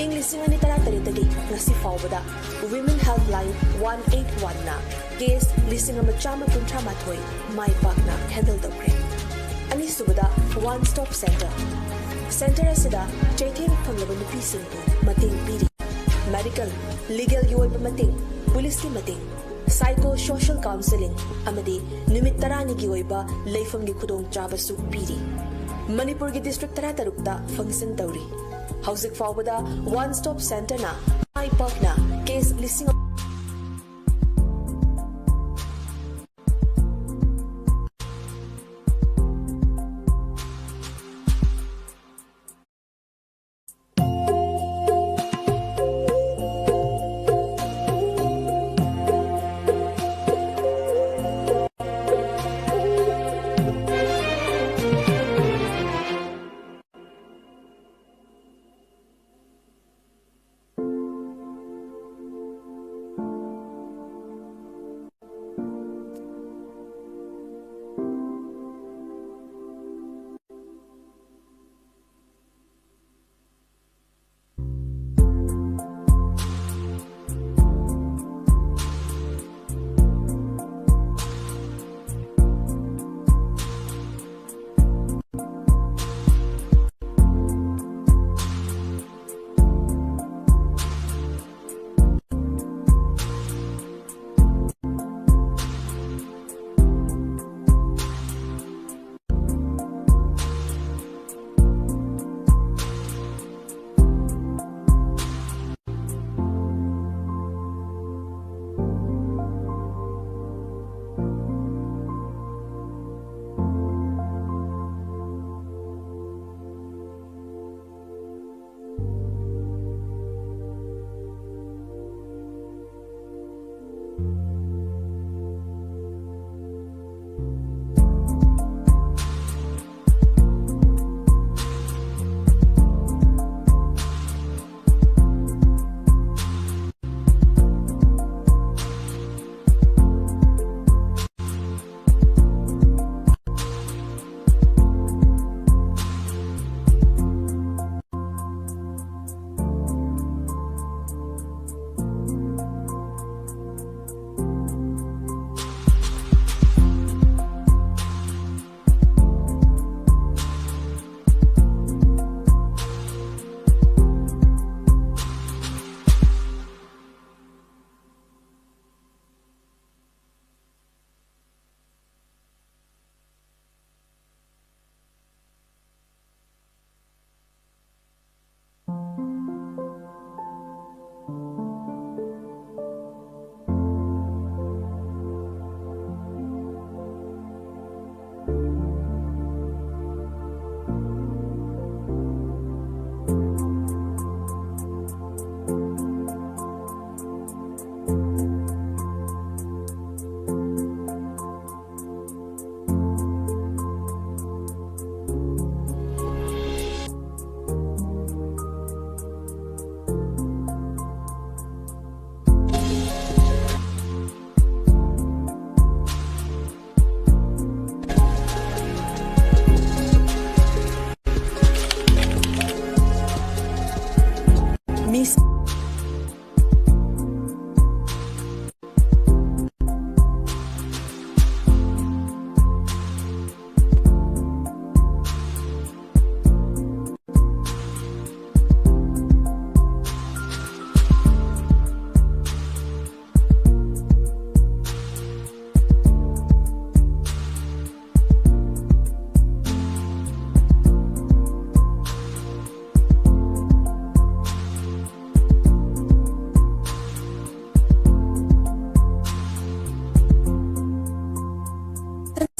ꯏꯪ 2018ꯗꯒꯤ ꯉꯁꯤ ꯐꯥꯎꯕꯗ ꯋꯤꯃꯦꯟ ꯍꯦꯜꯞꯂꯥꯏꯟ 181ꯅ ꯀꯦꯁ 1,138 ꯃꯥꯏ ꯄꯥꯛꯅ ꯍꯦꯟꯗꯜ ꯇꯧꯈ꯭ꯔꯦ꯫ ꯑꯅꯤꯁꯨꯕꯗ ꯋꯥꯟ ꯁ꯭ꯇꯣꯞ ꯁꯦꯟꯇꯔ ꯑꯁꯤꯗ ꯆꯩꯊꯦꯡ ꯐꯪꯂꯕ ꯅꯨꯄꯤꯁꯤꯡꯕꯨ ꯃꯇꯦꯡ ꯄꯤꯔꯤ꯫ ꯃꯦꯗꯤꯀꯦꯜ, ꯂꯤꯒꯦꯜꯒꯤ ꯑꯣꯏꯕ ꯃꯇꯦꯡ, ꯄꯨꯂꯤꯁꯀꯤ ꯃꯇꯦꯡ, ꯁꯥꯏꯀꯣ ꯁꯣꯁꯤꯌꯦꯜ ꯀꯥꯎꯟꯁꯦꯂꯤꯡ ꯑꯃꯗꯤ ꯅꯨꯃꯤꯠ 10ꯅꯤꯒꯤ ꯑꯣꯏꯕ ꯂꯩꯐꯝꯒꯤ ꯈꯨꯗꯣꯡꯆꯥꯕꯁꯨ ꯄꯤꯔꯤ꯫ ꯃꯅꯤꯄꯨꯔꯒꯤ ꯗꯤꯁꯇ꯭ꯔꯤꯛ 13ꯇ ꯐꯪꯁꯟ ꯇꯧꯔꯤ꯫ ꯍꯧꯖꯤꯛ ꯐꯥꯎꯕꯗ ꯋꯥꯟ ꯁ꯭ꯇꯣꯞ ꯁꯦꯟꯇꯔꯅ ꯃꯥꯏ ꯄꯥꯛꯅ ꯀꯦꯁ 1,000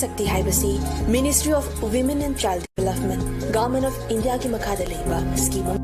शक्ति हाइबसी ministry of women and child development government of India की मखादा लेबा स्कीम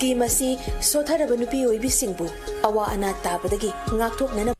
स्कीम असी सोथरब नुपी ओइबिसिंगबु अवा अना ताबदगी ngaktoknana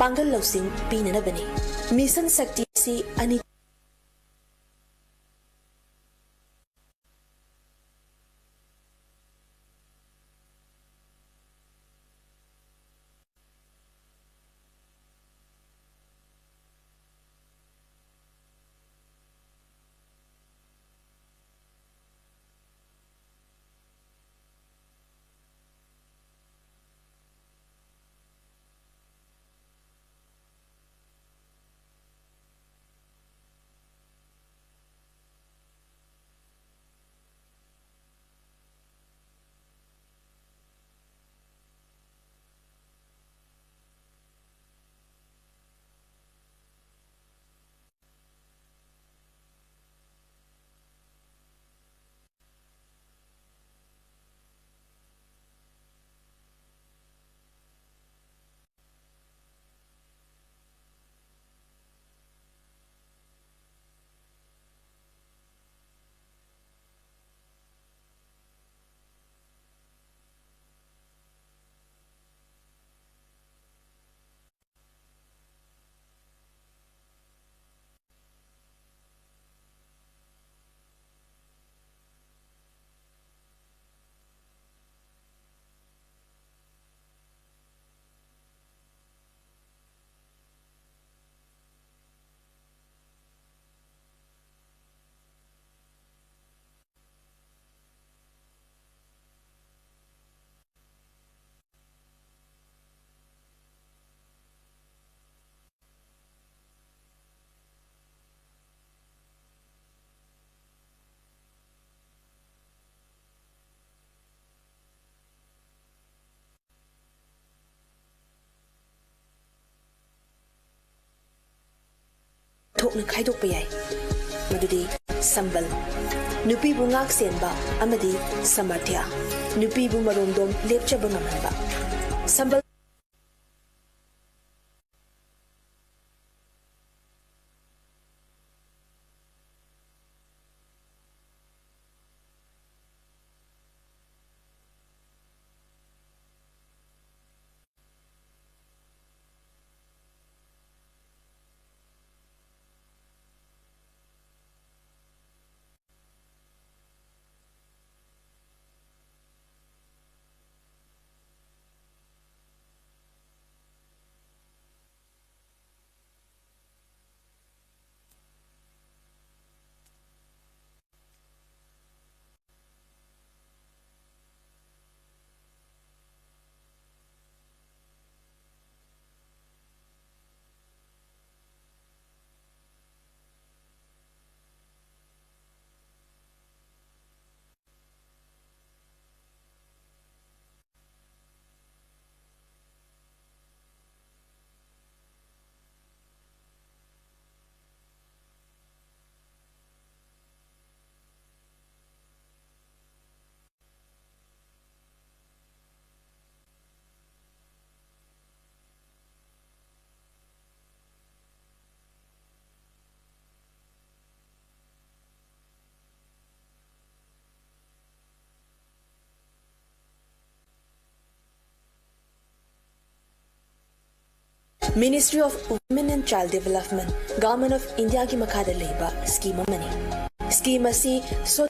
पांगल लौसिंग पीननबने मिशन शक्ति से अनि थोकन खाइदोक याय मदुदी संबल नुपी बुंगाक सेनबा अमदी समर्थ्य नुपी बु मरोंदोम लेपचब ngमनबा संबल Ministry of Women and Child Development, Government of India की मखादा लेबा स्कीम मनी स्कीम असी सो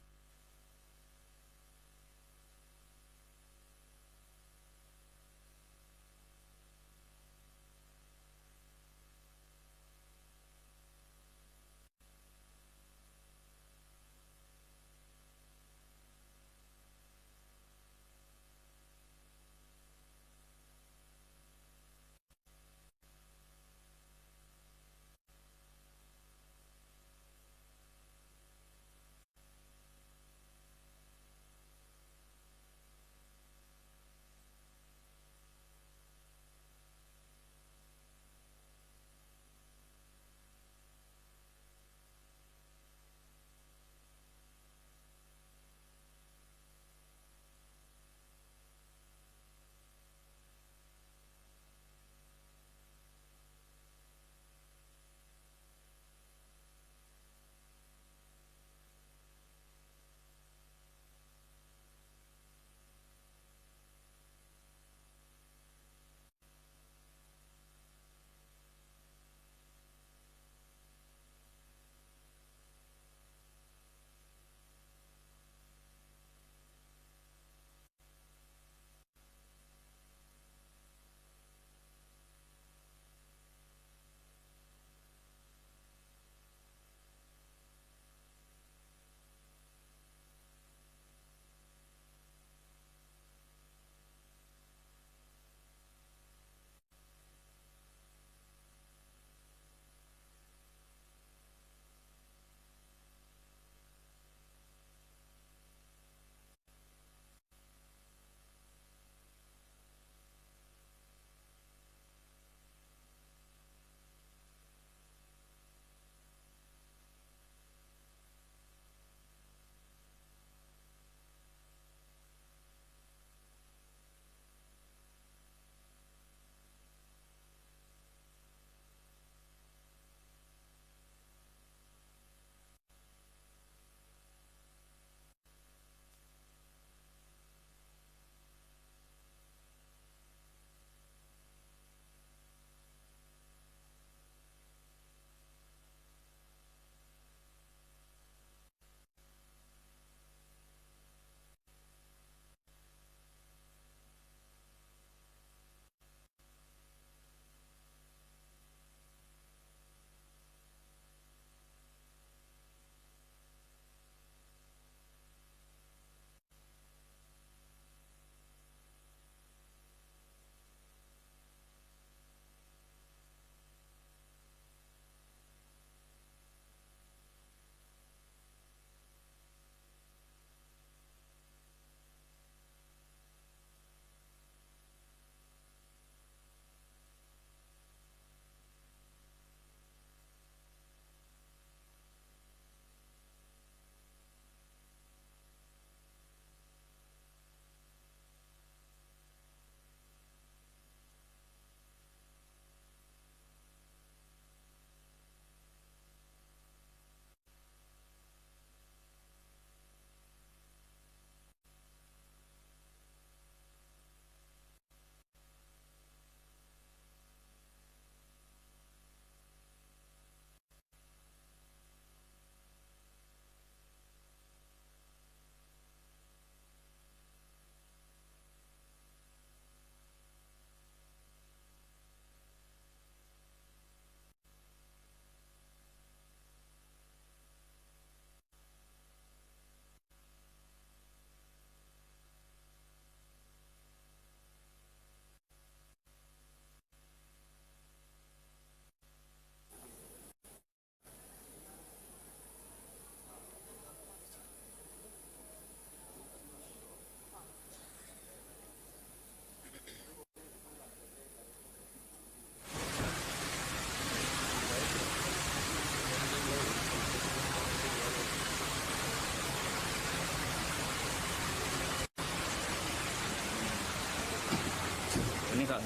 Hello,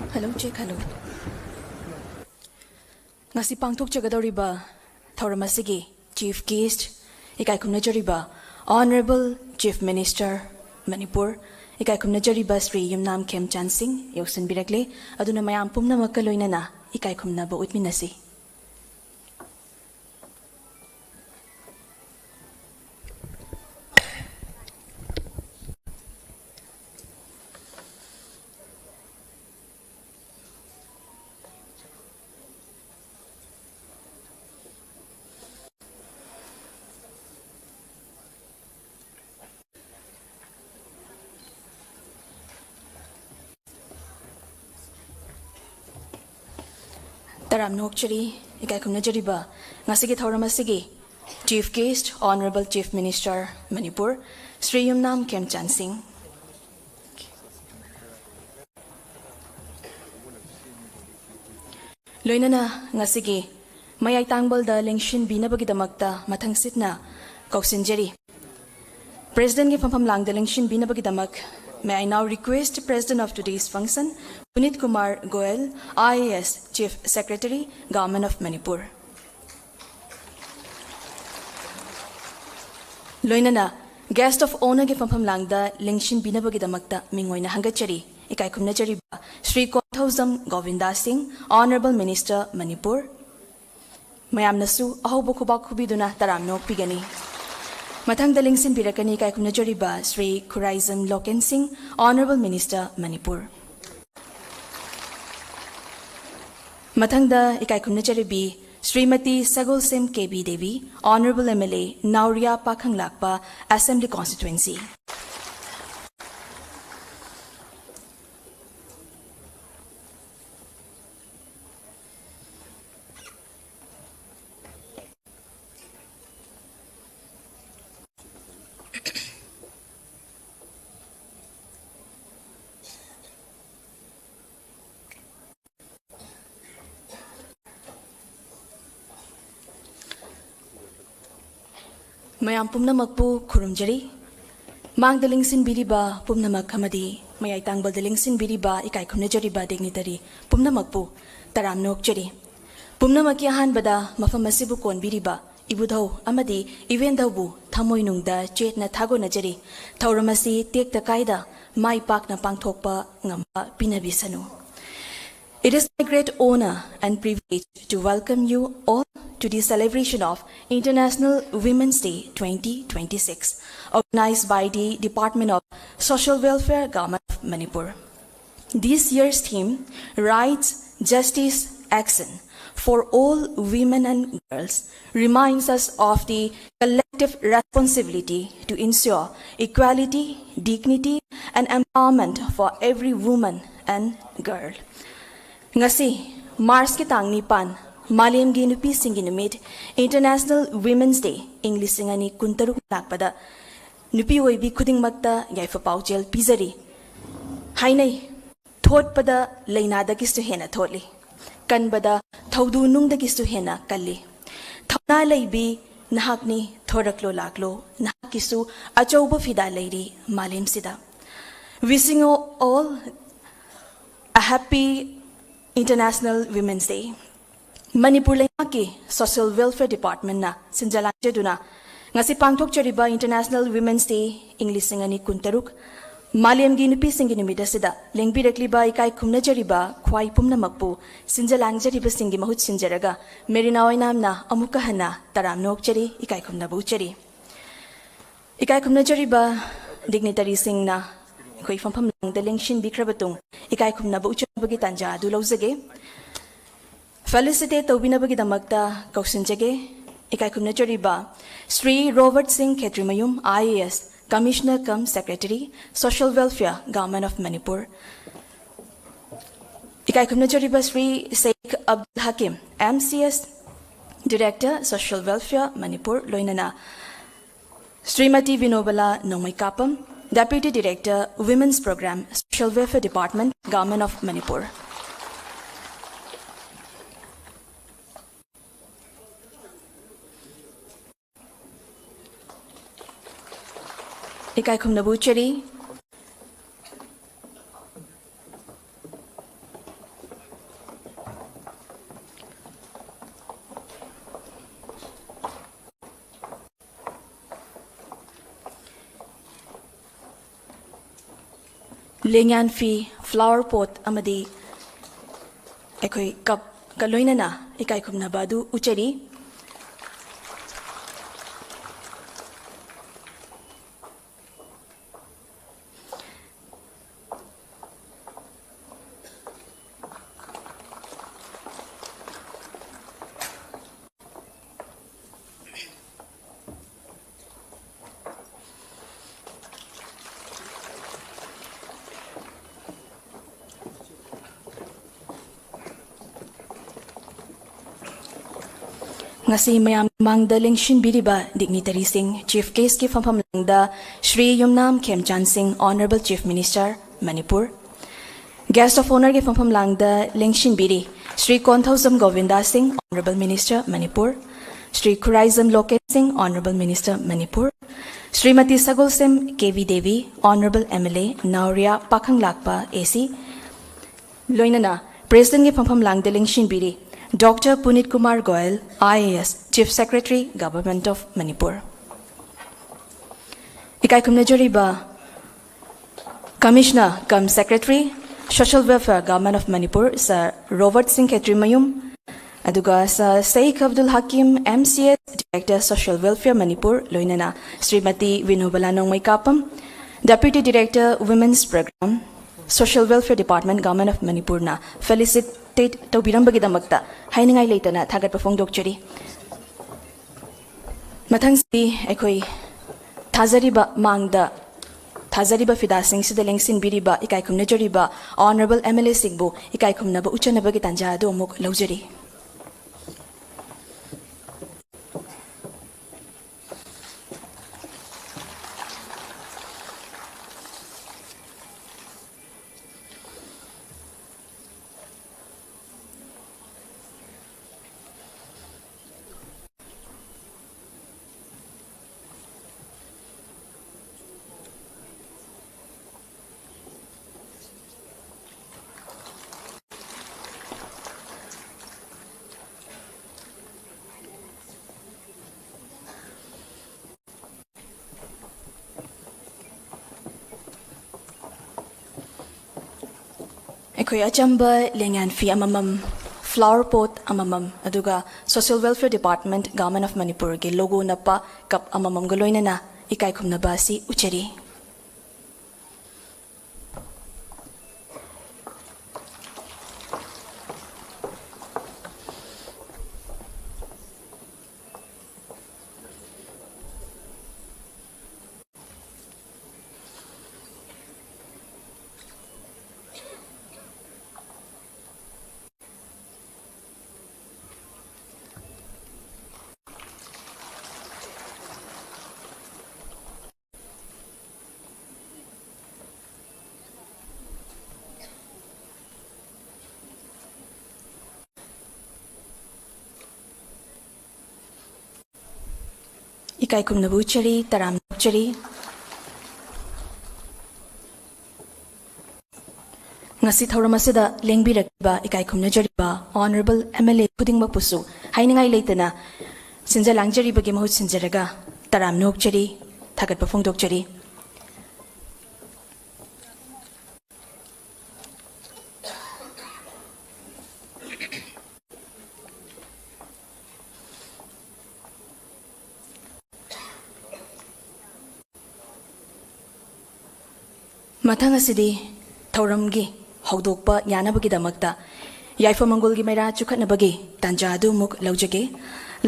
hello, check, hello. Ngasi pangthok chagadoriba Thauramasi Chief Guest Ikai Kumnajariba Honorable Chief Minister Manipur Ikai Kumnajariba Sri Yumnam Khemchan Singh Yoksan Birakle Aduna Mayam Pumna Makaloinana Ikai Kumnaba Utminasi. Taram Nokchari, Ikai Kumnajariba, Ngasigi Thauramasi, Chief Guest, Honorable Chief Minister, Manipur, Sri Yumnam Khemchan Singh. Loinana, Ngasigi, Mayay Tangbal da Lengshin Binabagidamakta, Matangsitna, Koksinjari. President Gifampam Lang da Lengshin Binabagidamak. May I now request the President of today's function, Punit Kumar Goel, IAS Chief Secretary, Government of Manipur. Loinana, Guest of Honor Gifampam Langda, Lengshin Binabagidamakta, Mingoina Hangachari, Ikai Kumnajariba, Sri Konthausam Govinda Singh, Honorable Minister, Manipur. Mayam Nasu, Ahobokubakubiduna, Taram no Pigani. Mathang Dalingsin Birakani Kai Kumnajariba Sri Khuraizam Loken Singh, Honorable Minister, Manipur. Mathang da Ikai Kumnajaribi Srimati Sagolsem KB Devi, Honorable MLA, Nauria Pakhang Lakpa, Assembly Constituency. Mayam Pumnamakpu Kurumjari Mang the Lingsin Biriba Pumnamak Hamadi Mayay Tangbal the Lingsin Biriba Ikai Kumnajariba Dignitary Pumnamakpu Taram Nokchari Pumnamakiahan Bada Mafamasibu Kon Biriba Ibudho Amadi Ivendabu Tamoinungda Chetna Tago Najari Tauramasi Tek the Kaida Mai Pakna Pangtokpa Ngamba Pinabisanu. It is my great honor and privilege to welcome you all to the celebration of International Women's Day 2026, organized by the Department of Social Welfare, Government of Manipur. This year's theme, Rights, Justice, Action for all women and girls, reminds us of the collective responsibility to ensure equality, dignity, and empowerment for every woman and girl. Ngasi, Mars ki tang nipan, Malem gi nupi singi numit, International Women's Day, English singani kuntaruk nakpada, nupi oibi kuding magta yaifa paujel pizari. Hainay, thot pada lainada kistu hena thotli, kan bada thaudu nungda kistu hena kalli. Thauna laibi nahakni thoraklo laklo, nahakisu achauba fida lairi Malem sida. Wishing you all a happy International Women's Day. Manipur Lainaki Social Welfare Department na sinjalanjeduna ngasi pangthok chariba International Women's Day English singani kuntaruk Malem gi nupi singi numida sida lengbirakliba ikai khumnajariba khwai pumnamakpu sinjalangjariba singi mahut sinjaraga merina oinamna amuka hana taram nokchari ikai khumnabu chari ikai khumnajariba dignitary singna khoi fampham lang lengshin bikrabatung ikai khumnabu uchabagi tanja du lawjage felicitate tobinabagi damakta kausinjage ikai khumnajariba Sri Robert Singh Khetrimayum IAS Commissioner cum Secretary Social Welfare Government of Manipur ikai khumnajariba Sri Sheikh Abdul Hakim MCS Director Social Welfare Manipur Loinana Srimati Vinobala Nomai Kapam Deputy Director, Women's Program, Social Welfare Department, Government of Manipur. इकाई खुमनबु चरी लेंयान फी flower pot अमदी एकोई cup कलोइनना इकाई खुमनबादु उचरी ngasi mayam mangda lengshin biriba dignitary sing chief case ki fampham langda Shri Yumnam Khemchan Singh Honorable Chief Minister Manipur guest of honor ki fampham langda lengshin biri Shri Konthausam Govinda Singh Honorable Minister Manipur Shri Khuraizam Loket Singh Honorable Minister Manipur Srimati Sagolsem KV Devi Honorable MLA Nauria Pakhang Lakpa AC loinana president ki fampham langda lengshin biri Dr. Punit Kumar Goyal, IAS, Chief Secretary, Government of Manipur. Ikai kumnajariba Commissioner cum Secretary, Social Welfare, Government of Manipur, Sir Robert Singh Ketrimayum, aduga Sir Sheikh Abdul Hakim, MCS, Director, Social Welfare, Manipur, loinana Srimati Vinobalanong Maikapam, Deputy Director, Women's Program, Social Welfare Department, Government of Manipur na felicitate tawbirambagidamakta hainangai leitana thagat pafong dokchari mathang si ekhoi thazariba mangda thazariba fida sing sida lengsin biriba ikai khumna jariba honorable MLA singbu ikai khumna ba uchana bagi tanja do muk laujari ekhoi achamba lengan fi amamam flower pot amamam aduga Social Welfare Department, Government of Manipur ge logo napa kap amamam galoinana ikai khumna ba si uchari ikai khumna bu chari taram chari ngasi thauramasida lengbirakba ikai khumna jariba honorable MLA pudingma pusu hainangai leitana sinjalang jariba ge mahut sinjaraga taram nok chari thagat pafong dok chari mathang asidi thauramgi hawdokpa yanabagidamagta yaifamangolgi maira chukhatnabagi tanjadu muk laujage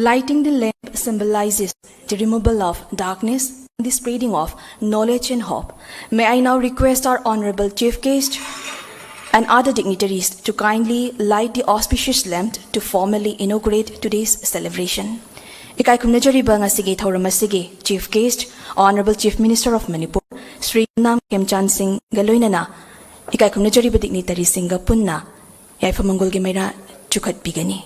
lighting the lamp symbolizes the removal of darkness and the spreading of knowledge and hope. May I now request our honorable chief guest and other dignitaries to kindly light the auspicious lamp to formally inaugurate today's celebration. Ikai kumnajariba ngasigi thauramasigi chief guest honorable chief minister of Manipur Shri Yumnam Khemchan Singh galoinana ikai kumnajariba dignitary singa punna yaifamangolgi maira chukhat bigani.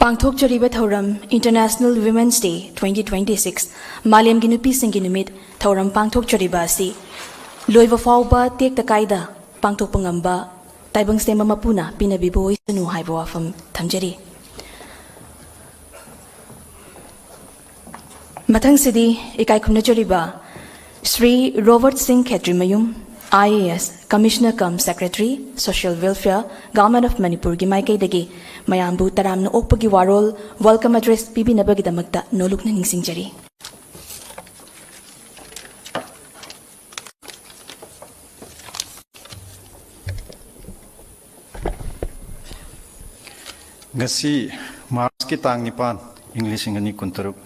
पांगथोकचरीबा थौरम international women's day 2026 मालेमगी नुपीसिंगी नुमित थौरम पांगथोकचरीबा असि लोइबा फाउबा टेक्ता कायदा पांगथोकपा ngamba ताइबंगसेमा मपुना पिनबिबो ओइसनु हाइबो वाफम थमजरी मथंगसिदी इकाई खुमनजरीबा Shri Robert Singh Khetrimayum IAS Commissioner cum Secretary Social Welfare Government of Manipur gi maikaidagi mayambu taramna okpagi warol welcome address pibinabagi damakta nolukna ningsingjari ngasi March ki tang nipan English ngani kuntaruk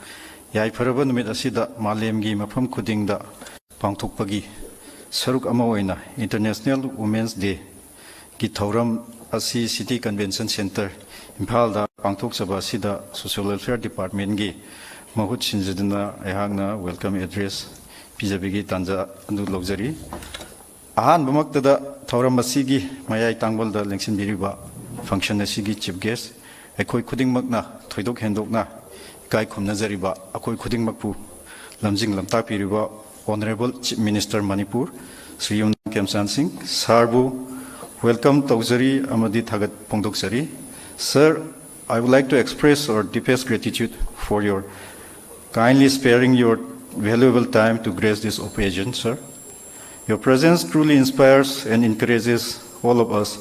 yai faraba numit asida malemgi mafam khudingda pangthokpagi Saruk Amawaina International Women's Day ki thauram asi City Convention Center Imphal da pangthok saba sida Social Welfare Department gi mahut sinjadna ayhangna welcome address pijabigi tanja andu logjari ahan bamakta da thauram asi gi mayai tangbal da lengsin biriba function asi gi chief guest ekoi khuding makna thoidok hendokna kai khumna jariba akoi khuding makpu lamjing lamta piriba Honorable Chief Minister Manipur, Sri Yumnam Kemsan Singh, Sarbu, welcome Tauzari Amadi Thagat Pongdoksari. Sir, I would like to express our deepest gratitude for your kindly sparing your valuable time to grace this occasion, sir. Your presence truly inspires and encourages all of us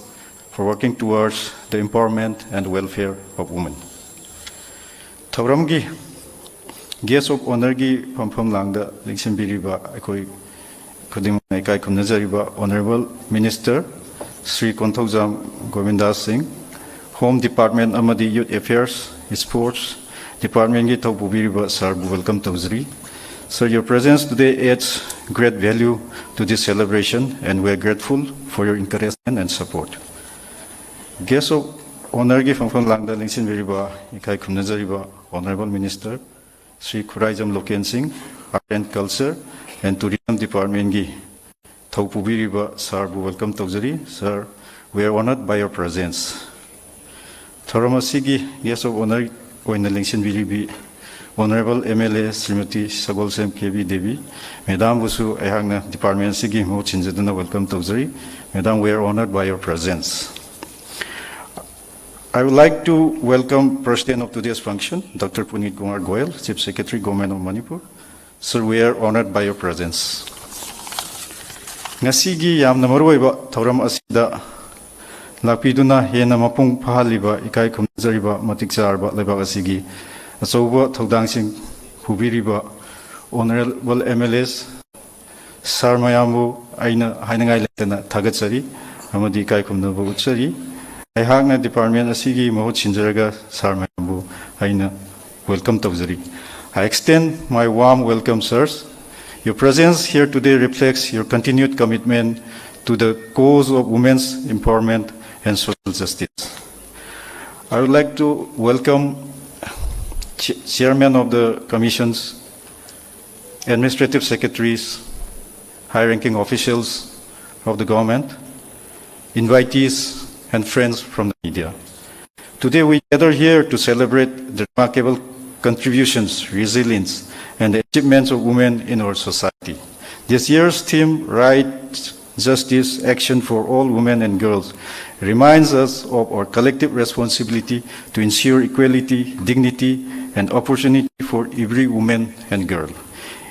for working towards the empowerment and welfare of women. Thauramgi Guest of Honor gi Pampham Langda Lingsin Biriba Akoi Kudim Naikai Kumnazariba Honorable Minister Sri Konthokjam Govindas Singh, Home Department Amadi Youth Affairs, Sports Department gi Taupu Biriba Sir, welcome Tauzari. Sir, your presence today adds great value to this celebration and we are grateful for your encouragement and support. Guest of Honor gi Pampham Langda Lingsin Biriba Ikai Kumnazariba Honorable Minister Sri Khuraijam Loken Singh, Art and Culture and Tourism Department gi Thaupu Biriba Sir, welcome Tauzari. Sir, we are honored by your presence. Thoramasi gi guest of honor Oina Lingsin Biribi Honorable MLA Srimati Sagolsem KB Devi, Madam Busu Ayhangna Department Sigi Mo Chinjadana, welcome Tauzari. Madam, we are honored by your presence. I would like to welcome President of today's function, Dr. Punit Kumar Goyal, Chief Secretary, Government of Manipur. Sir, we are honored by your presence. Ngasigi yamna maruiba thauram asida lakpiduna hena mapung phaliba ikai khumjariba matikcharba lebak asigi achoba thodang hubiriba Honorable MLAs Sir Mayambu aina hainangai letana thagatsari amadi ikai khumnaba utsari Ayhangna Department Asigi Mahut Sinjaraga Sarmayambu Aina, welcome Tauzari. I extend my warm welcome, sirs. Your presence here today reflects your continued commitment to the cause of women's empowerment and social justice. I would like to welcome Chairman of the Commission's Administrative Secretaries, high-ranking officials of the government, invitees, and friends from the media. Today we gather here to celebrate the remarkable contributions, resilience, and the achievements of women in our society. This year's theme, Right, Justice, Action for All Women and Girls, reminds us of our collective responsibility to ensure equality, dignity, and opportunity for every woman and girl.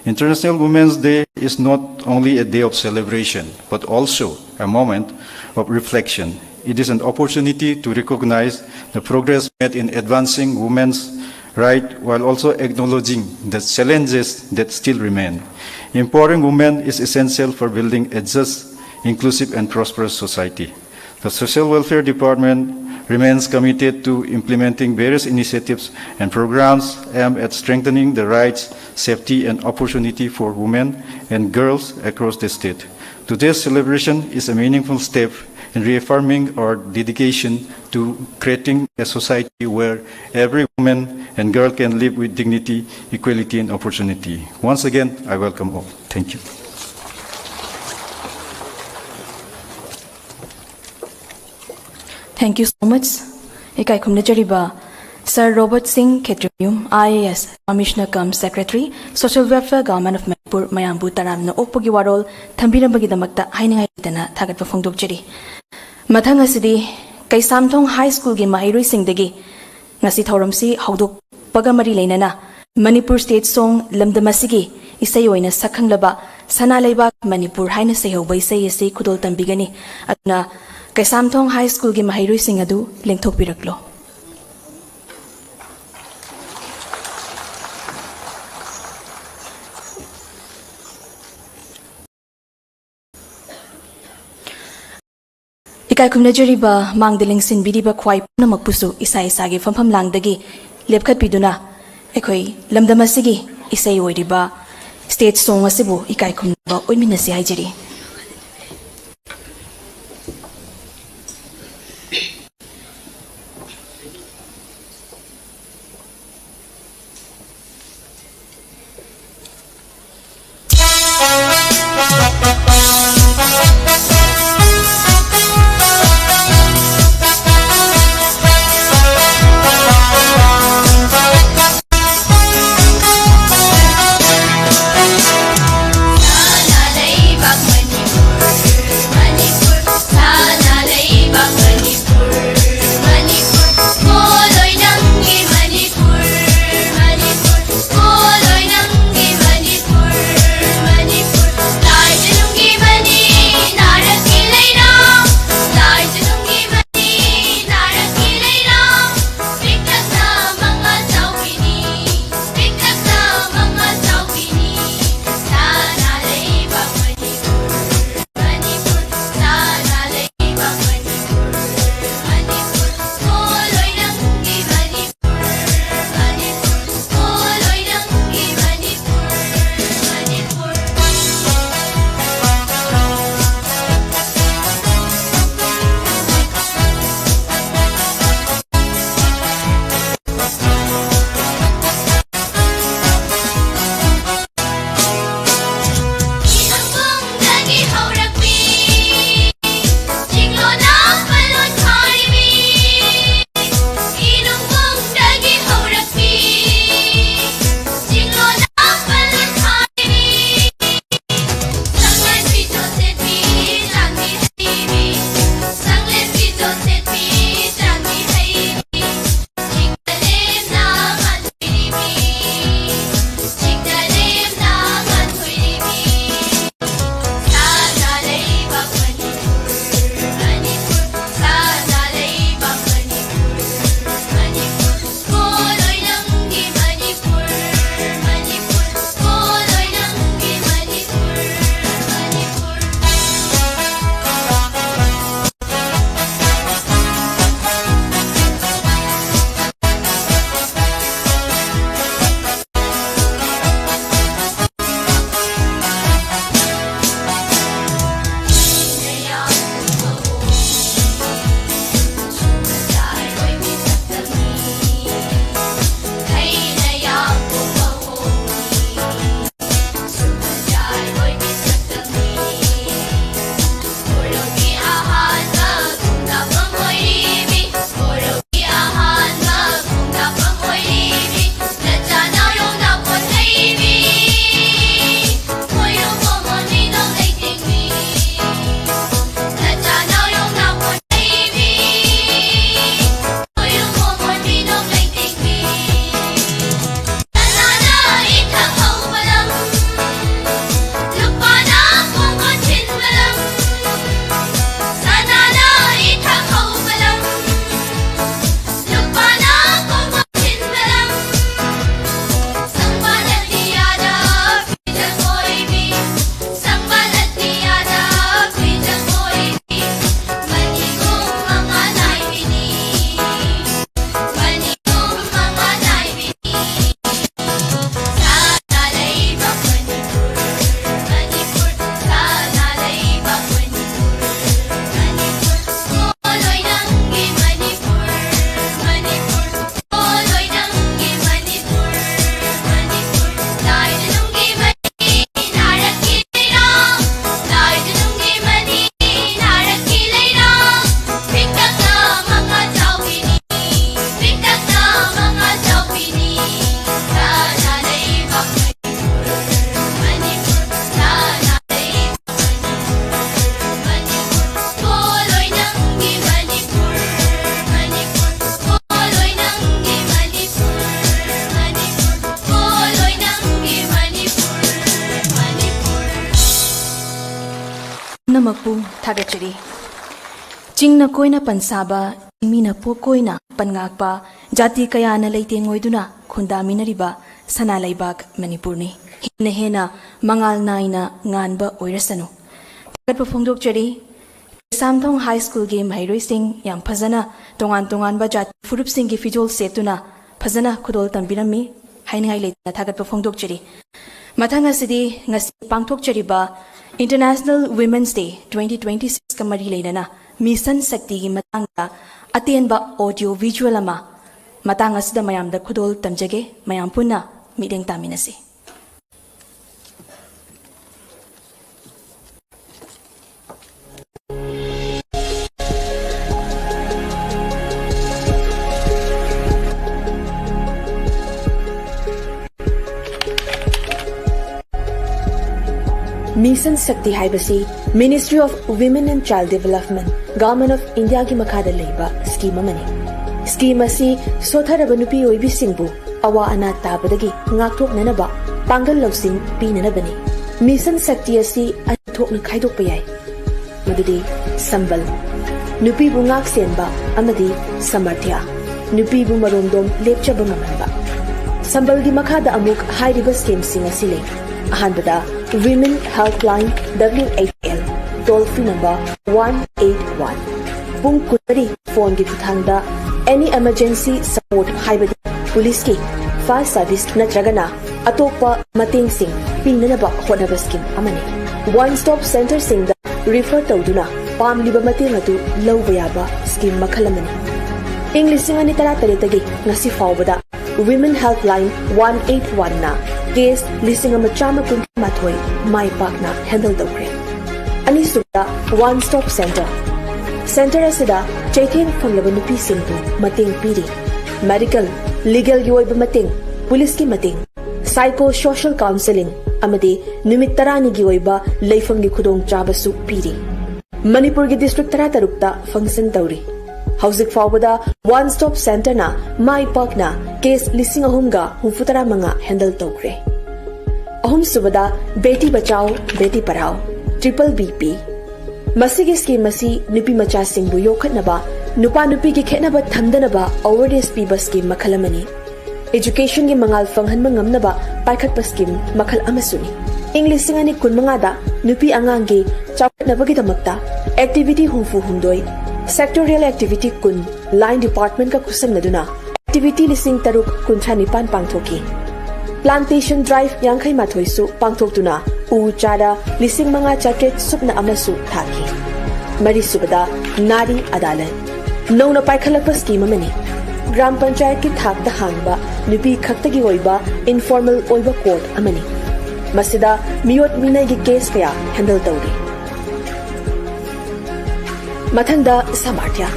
International Women's Day is not only a day of celebration, but also a moment of reflection. It is an opportunity to recognize the progress made in advancing women's rights while also acknowledging the challenges that still remain. Empowering women is essential for building a just, inclusive, and prosperous society. The Social Welfare Department remains committed to implementing various initiatives and programs aimed at strengthening the rights, safety, and opportunity for women and girls across the state. Today's celebration is a meaningful step in reaffirming our dedication to creating a society where every woman and girl can live with dignity, equality, and opportunity. Once again, I welcome all. Thank you. Thank you so much. Ikai khumna jariba Sir Robert Singh Khetrium, IAS, Commissioner cum Secretary, Social Welfare Government of Manipur, Mayambu Taramna Opogi Warol, Tambirambagi Damakta, Hainingai Dana, Tagat Fongdok Jiri. Mathang asidi, Kaisamthong High School gi Mahirui Singdagi, Nasi Thoramsi, Haudok, Pagamari Lainana, Manipur State Song, Lamdamasigi, Isayoina Sakhang Laba, Sana Leba, Manipur, Haina Seho, Baisay, Say Kudol Tambigani, Atna, Kaisamthong High School gi Mahirui Singadu, Lingtok Piraklo. Ikai kumnajariba mangdaling sinbiriba khwai punamakpusu isa isagi fampham langdagi lepkhat piduna ekhoi lamdamasigi isai oiriba stage song asibu ikai kumnaba oiminasi haijari पुनमकपु थागचरी चिंगना कोइना पंसाबा मीना पोकोइना पनगाकपा जाति कयाना लेतेंगोइदुना खुंदामिनरिबा सना लैबाक मणिपुरनी हेना हेना मंगाल नाइना nganba oirasanu थागतपु फोंदोकचरी सामथोंग हाई स्कूल के महैरोइसिंग याम फजना तोंगान तोंगानबा जाति फुरुपसिंग की फिजोल सेतुना फजना खुदोल तंबिरमी हाइनिंगाइ लेतना थागतपु फोंदोकचरी मथंग असिदी ngasi पांगथोकचरीबा इंटरनेशनल वुमेन्स डे 2026 का मरी लेना मिशन शक्ति की मतंगा अतेनबा ऑडियो विजुअल अमा मतंग असिदा मयामदा खुदोल तमजगे मयाम पुन्ना मीटिंग तामिनसी मिशन शक्ति हाइबसी ministry of women and child development government of India की मखादा लेबा स्कीम अमनी स्कीम असी सोथरब नुपी ओइबिसिंगबु अवा अना ताबदगी ngaktoknanaba पांगल लौसिंग पीननबनी मिशन शक्ति असी अथोकन खाइदोकपा याय मदुदी संबल नुपीबु ngaksenba amadi समर्थ्या नुपीबु मरोमदोम लेपचब ngamhanba संबल की मखादा अमुक हाइरिबा स्कीम सिंग असी ले अहानबदा Women Helpline WHL toll free number 181 Pung Kutari phone की खुथांगदा any emergency support हाइबदी पुलिस की fire service नत्रगना अतोपा मतेंग सिंग पीननबा होनबा स्कीम अमनी one stop center सिंग दा refer तौदुना पामलिबा मतेंग अदु लौबा याबा स्कीम मखल अमनी इंग्लिश सिंगनी तरा तरेतगी ngasi फावबदा Women Helpline 181 na case listing ama chama kun mathoi mai pakna handle tawkre ani suda one stop center asida chaiting phanglaba nupi singbu mating piri medical legal gi oiba mating police ki mating psycho social counseling amadi numit tarani gi oiba leifam gi khudong chabasu piri manipur gi district tara tarukta function tawri Housing Fawbada One Stop Center na Mai Pakna case listing ahumga humfutara manga handle tawkre. Ahum subada Beti Bachao Beti Parhao Triple BP. Masigi scheme masi nupi macha singbu yokhatnaba nupa nupi ki khetnaba thamdanaba awareness piba scheme makhalamani. Education gi mangal fanghan mangamnaba paikhatpa scheme makhal amasuni. English singani kunmanga da nupi angang gi chawkhatnaba gi damakta activity humfu humdoi Sectorial activity kun line department ka kusam naduna activity lising taruk kunthani pan pangthoki plantation drive yankhai mathoisu pangthokduna u chara lising manga chatret supna amasu thaki mari subada nari adalat nona paikhalakpa scheme amani gram panchayat ki thak da hangba nupi khaktagi oiba informal oiba court amani masida miyot minai gi case kaya handle tawri मथंगदा समर्थ्या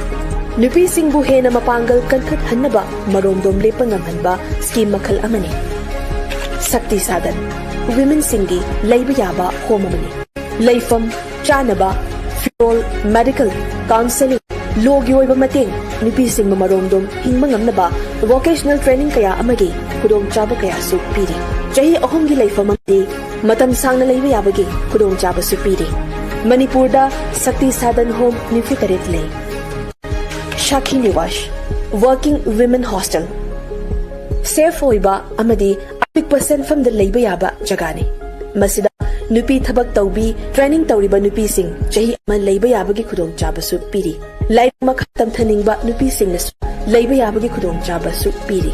नुपी सिंगबु हेना मपांगल कनखट हन्नबा मरोमदोम Lepa ngamhanba scheme मखल अमनी शक्ति साधन women सिंगी लैबा याबा होममनी लैफम चानबा Fayol medical counselling लोगी ओइबा मतेंग नुपी सिंग मरोमदोम हिंगबा ngamnaba vocational training कया अमगी खुदोंग चाबा कया सु पीरी चही अहुम गी लैफम अमदी मतम सांगना लैबा याबगी खुदोंग चाबा सु पीरी मणिपुर दा शक्ति साधन होम निफुतरेत ले Sakhi Niwas working women hostel safe होइबा अमदी अपिक परसेंट फ्रॉम द लेबा याबा जगाने मसिदा नुपी थबक तौबी ट्रेनिंग तौरिबा नुपी सिंग चही अम लेबा याबगी खुदोंग चाबसु पीरी लाइफ मखा तमथनिंगबा नुपी सिंगसु लेबा याबगी खुदोंग चाबसु पीरी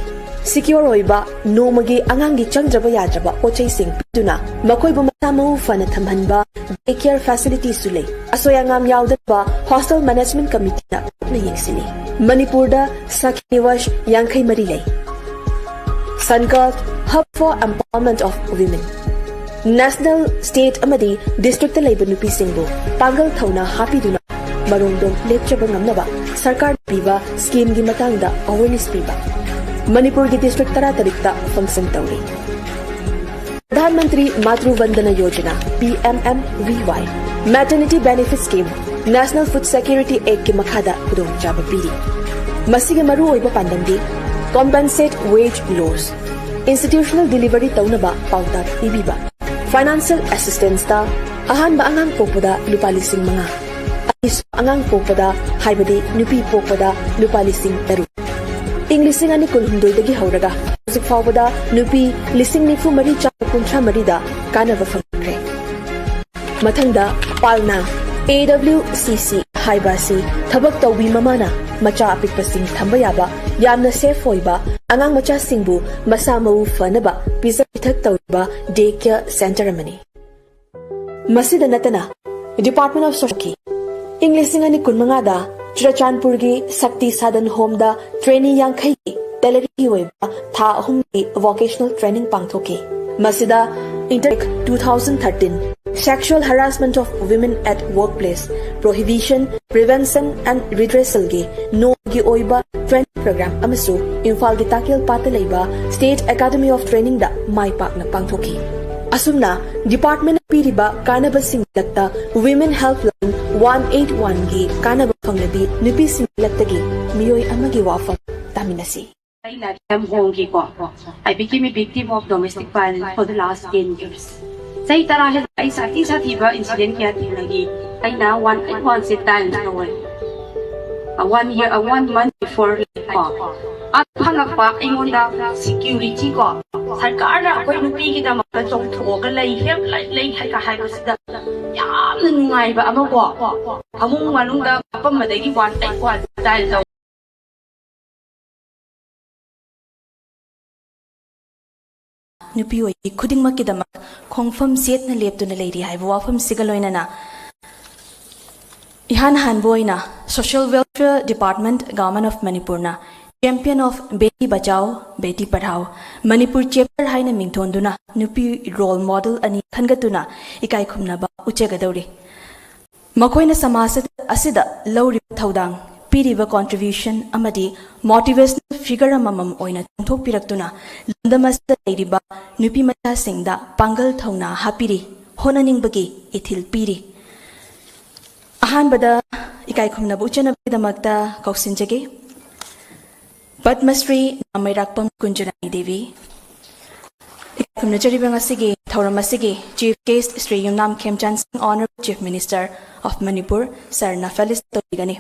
सिक्योर होइबा नोमगी अंगांगी चंद्रबा याद्रबा पोचै सिंग पिदुना मखोइबु मतामौ फना थमहनबा डे केयर फैसिलिटी सुले असोयांगाम यावदबा हॉस्टल मैनेजमेंट कमिटी ना यंगसिनी मणिपुर दा सखिनिवास यांखै मरी ले सनकर्ट hub for empowerment of women national state अमदी डिस्ट्रिक्ट लेबा नुपी सिंगबु पांगल थौना हापिदुना मरोंदों लेपचबा ngamnaba सरकार पीबा स्कीम गी मतंगदा अवेयरनेस पीबा मणिपुर की डिस्ट्रिक्ट तरा तरीकता फंक्शन तौरी प्रधानमंत्री मातृ Vandana Yojana PMMVY maternity benefit scheme national food security act के मखादा खुदोंग चाबा पीरी मसिगे मरु ओइबा पांडमदी compensate wage loss institutional delivery तौनबा पाउता पीबीबा फाइनेंशियल असिस्टेंस ता Ahanba angang pokpada lupa lising mga. Anisu angang pokpada haibadi nupi pokpada lupa lising taru. Ing lising ani kulhundoi dagi hauraga. Hauzik faubada nupi lising nifu mari chapa kuntra marida kanaba fangkre. Mathangda palna AWCC haibasi thabak tawbi mamana macha apikpasing thamba yaba yamna safe hoiba angang macha singbu masa mau fanaba pizza pithak tawba daycare center amani. Masida natana Department of Social English ingani kunmangada Churachandpurgi Sakti Sadan Home da training yankai Teleri hoiba tha ahumgi vocational training pangthoki. Masida Inter 2013 Sexual harassment of women at workplace, prohibition, prevention and redressal gi no gi oiba training program amasu Imphal gi Takil Patalaiba State Academy of Training da mai pak na pangthoki. Asumna Department piriba kanaba singlakta Women Helpline 181 gi kanaba phanglabi nupi singlakta gi miyoi amagi wafam taminasi. I became a victim of domestic violence for the last 10 years. Say tarahil ay sati-satiba incident kaya tinagi ay na 1 sit time na one month before ko. At hangak pa ingon na security ko. Sarkar na ako'y nupi kita magkatong tuwa lay hay kahay masida. Yam nanungay ba ama ko? Among manong da pamadagi 1 dahil daw. Nupi oi khuding makidamak khongfam set na leptu na leiri haibu wafam sigaloina na ihan hanboina Social Welfare Department Government of Manipur na Champion of Beti Bachao Beti Padhao Manipur chapter haina mingthonduna nupi role model ani khangatuna ikai khumna ba uchegadauri makoina samasa asida lawri thaudang piriba contribution amadi motivational figure amamam oina thok piraktuna landamasta leiriba nupi mata singda pangal thauna hapiri honaningbagi ithil piri ahanbada ikai khumna bu chana bidamakta kausinjage Padmasri Namairakpam Kunjarani Devi Kumnajaribangasi Thauramasigi Chief Guest Sri Yumnam Khemchan Singh Honorable Chief Minister of Manipur Sir Nafalis Tobigani.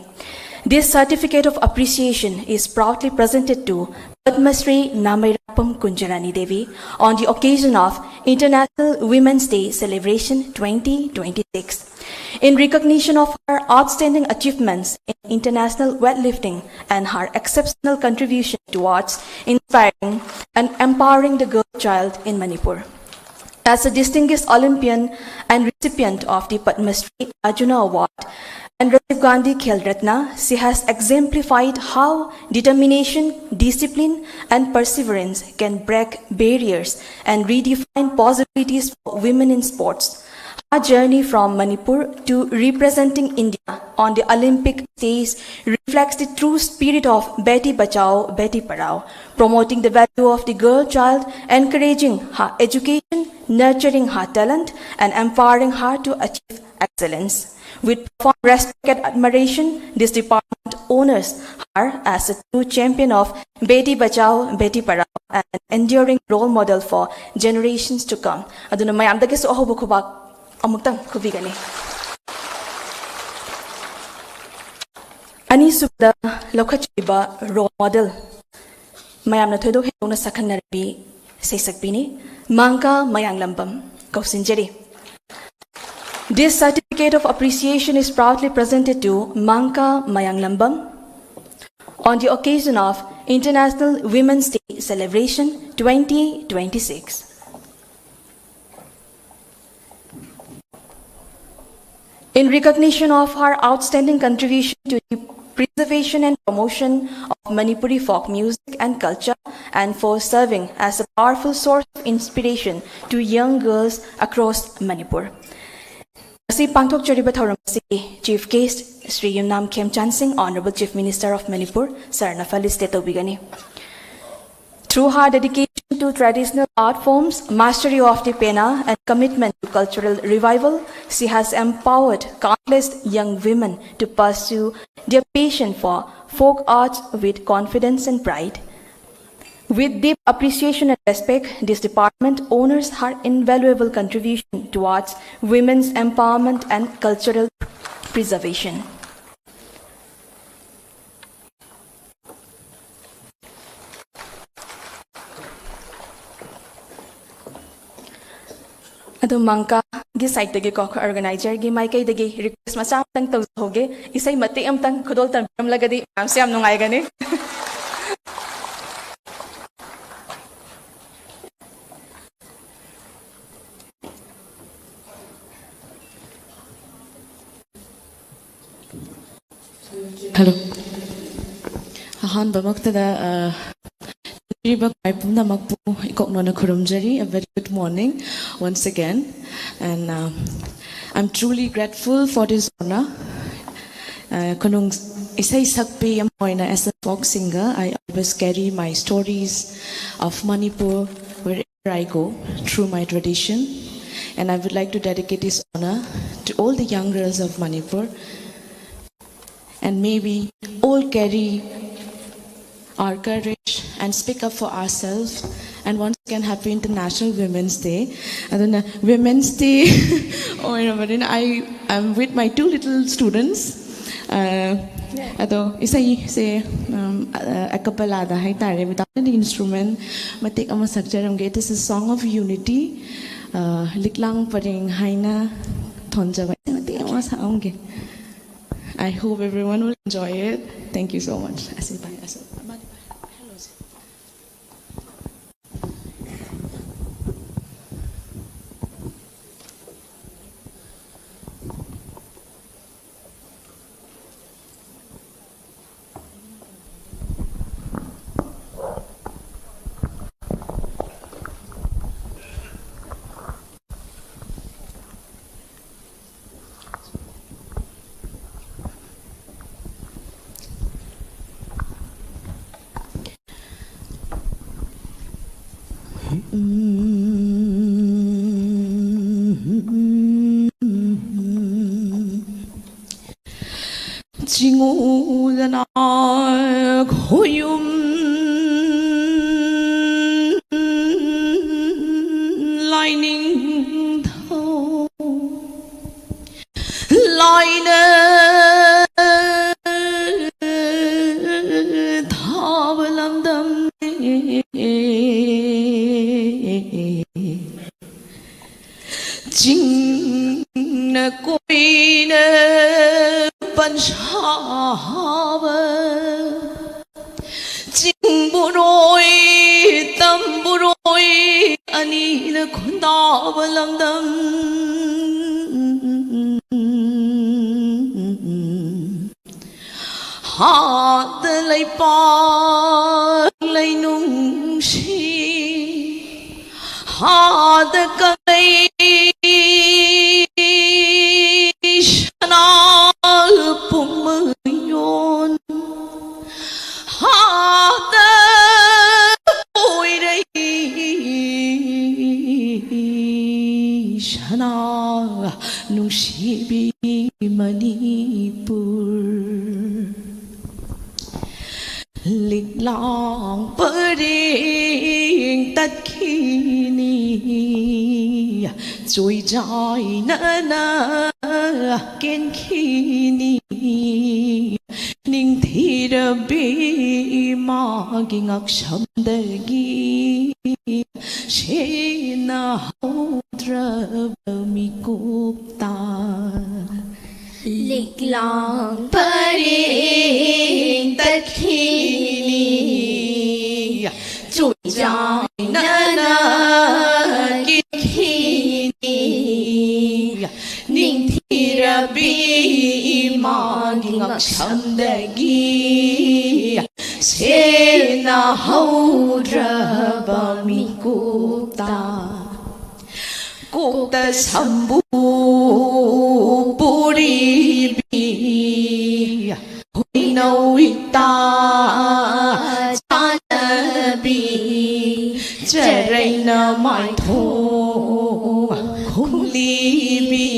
This certificate of appreciation is proudly presented to Padmasri Namairakpam Kunjarani Devi on the occasion of International Women's Day Celebration 2026. In recognition of her outstanding achievements in international weightlifting and her exceptional contribution towards inspiring and empowering the girl child in Manipur. As a distinguished Olympian and recipient of the Padma Shri Arjuna Award and Rajiv Gandhi Khel Ratna, she has exemplified how determination, discipline and perseverance can break barriers and redefine possibilities for women in sports. Our journey from Manipur to representing India on the Olympic stage reflects the true spirit of Beti Bachao, Beti Padhao, promoting the value of the girl child, encouraging her education, nurturing her talent, and empowering her to achieve excellence. With profound respect and admiration, this department honors her as a true champion of Beti Bachao, Beti Padhao, and an enduring role model for generations to come. Aduna mayam dagi so ahobu khubak amutang khubigani. Ani subda lokhachiba role model mayam na thodo hedona sakhanarbi seisakbini Mangka Mayanglambam Kausinjari. This certificate of appreciation is proudly presented to Mangka Mayanglambam on the occasion of International Women's Day Celebration 2026. In recognition of her outstanding contribution to the preservation and promotion of Manipuri folk music and culture, and for serving as a powerful source of inspiration to young girls across Manipur. Asi Pangtok Chariba Thauramasi Chief Guest Sri Yumnam Khemchan Singh, Honorable Chief Minister of Manipur, Sir Nafalis Tobigani. Through her dedication to traditional art forms, mastery of the pena, and commitment to cultural revival, she has empowered countless young women to pursue their passion for folk arts with confidence and pride. With deep appreciation and respect, this department honors her invaluable contribution towards women's empowerment and cultural preservation. Ado mangka gi site dagi ko organizer gi mai kai dagi request ma sam tang tau hoge isai mate am tang khodol tam lagadi am se am nungai gani. Hello. Ahan bamaktada a very good morning once again, and I'm truly grateful for this honor. As a folk singer, I always carry my stories of Manipur wherever I go through my tradition, and I would like to dedicate this honor to all the young girls of Manipur, and maybe all carry our courage and speak up for ourselves. And once again, happy International Women's Day. Women's Day, I am with my two little students. Isai say a cappella without any instrument. It is a song of unity. Liklang paring haina thonja. I hope everyone will enjoy it. Thank you so much. Jingudana khoyum lining tho liner thavalamdam jing na koi na Panchava Jingburoi Tamburoi Anila Kundavalamdam Hadalai Palai Nungshi Hadakalai Shana Pumayon Hada Oirei Shana Nungshibi Manipur Liglang Paring Tatkini Joy Jai Nana Kenkini Ning Thirabi Maging Akshamdagi Shena Hodra Mikupta Liglang Paring Tatkini Joy Jai Nana Kenkini Ning Thirabi Maging Akshamdagi Sena Hodra Bamikupta Kukta Sambu Puribi Huinawita Janabi Jaraina Maitho Kulibi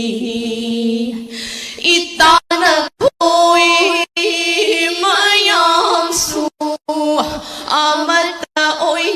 Itana Koi Mayam Su Amata Oi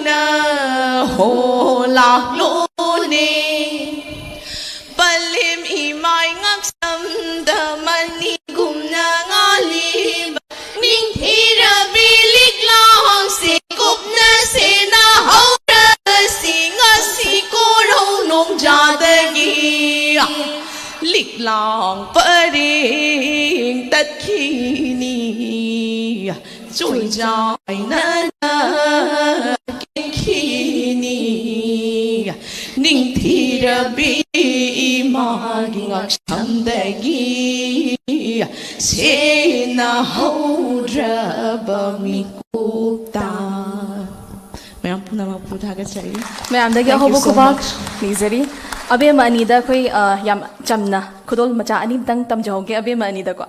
Ainana Kinkini Ningthirabi Magingak Samdagi Sena Hodrabami Kupta. Mayam puna magputhagat sari. Mayam dagi ahobo kubak nizari. Abe ma anida koi yam chamna khudol macha ani dang tam jahoge abe ma anida ko.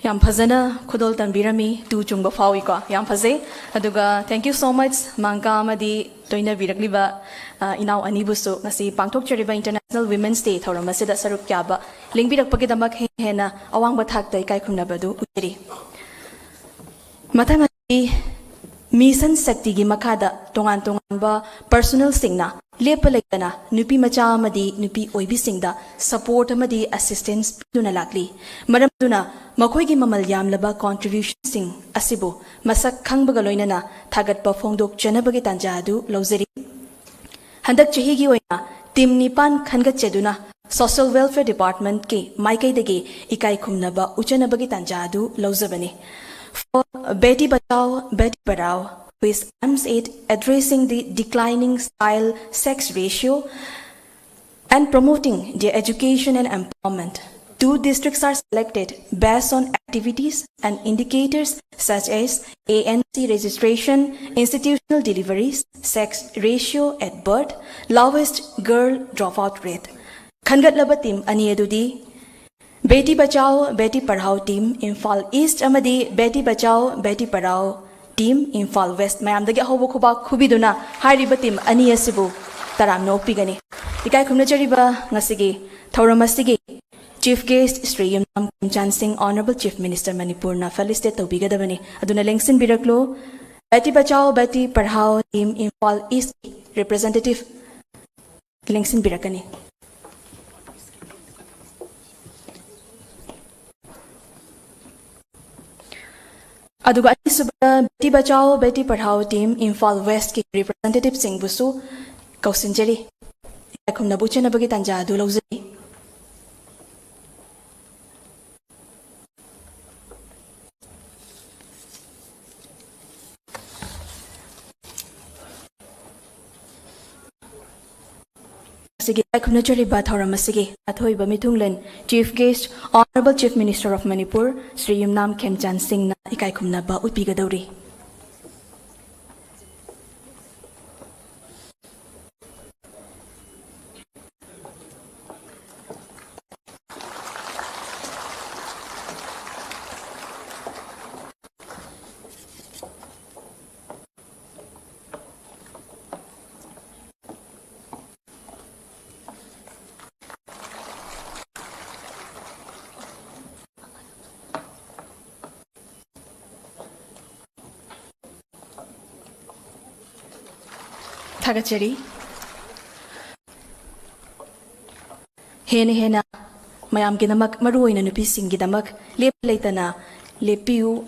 Yam phazana khudol tanbirami tu chungba fawi ko yam phaze aduga thank you so much mangka amadi toina birakliba inaw ani busu ngasi pangthok cheriba International Women's Day thoram asida saruk kyaba lingbirak pagi damak hena awang bathak dai kai khumna badu uteri mathang mission sakti gi makhada tongan tongan ba personal singna lepa lekana nupi macha amadi nupi oibi singda support amadi assistance duna lakli maram duna makhoi gi mamal yamlaba contribution sing asibo masak khangbaga loinana thagat pa phongdok chanabagi tanja adu lawjeri handak chahi gi oina team nipan khangat cheduna social welfare department ke maikai degi ikai khumnaba uchanabagi tanja adu lawjabani for Beti Bachao Beti Padhao, who is aims at addressing the declining style sex ratio and promoting their education and empowerment. 2 districts are selected based on activities and indicators such as ANC registration, institutional deliveries, sex ratio at birth, lowest girl dropout rate. Khangat laba team ani adudi Beti Bachao Beti Padhao team Imphal East amadi Beti Bachao Beti Padhao team Imphal West mayam dagi ahobo khoba khubiduna hairiba team ani asibu taram no pigani ikai khumna chariba ngasigi thauramastigi Chief Guest Sri Yumnam Khemchan Singh Honorable Chief Minister Manipur na felicitate tobigadabani aduna lengsin biraklo Beti Bachao Beti Padhao team Imphal East representative lengsin birakani aduga subra Beti Bachao Beti Padhao team Imphal West ki representative sing busu kausinjeri khumna buchena bagi tanja adu lawjeri Sige khumna chari ba thoram asige athoi ba mithunglen Chief Guest Honorable Chief Minister of Manipur Sri Yumnam Khemchan Singh na ikai khumna ba utpigadauri Thagachari Hena mayam gidamak maruoina nupi sing gidamak lep leitana lepiu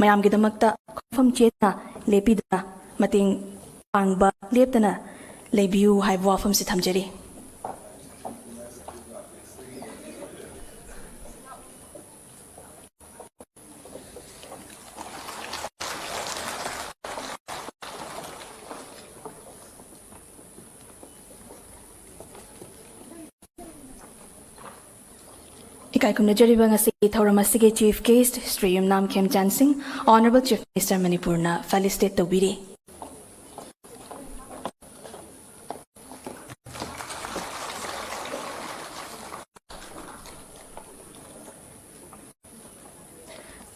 mayam gidamakta khofam chetna lepidana mating pangba leptana lebiu haibu wafam si thamjari Ikai kumna jariba ngasi thauramasi Chief Guest Sri Yumnam Khemchan Singh Honorable Chief Minister Manipur na felicitate tobiri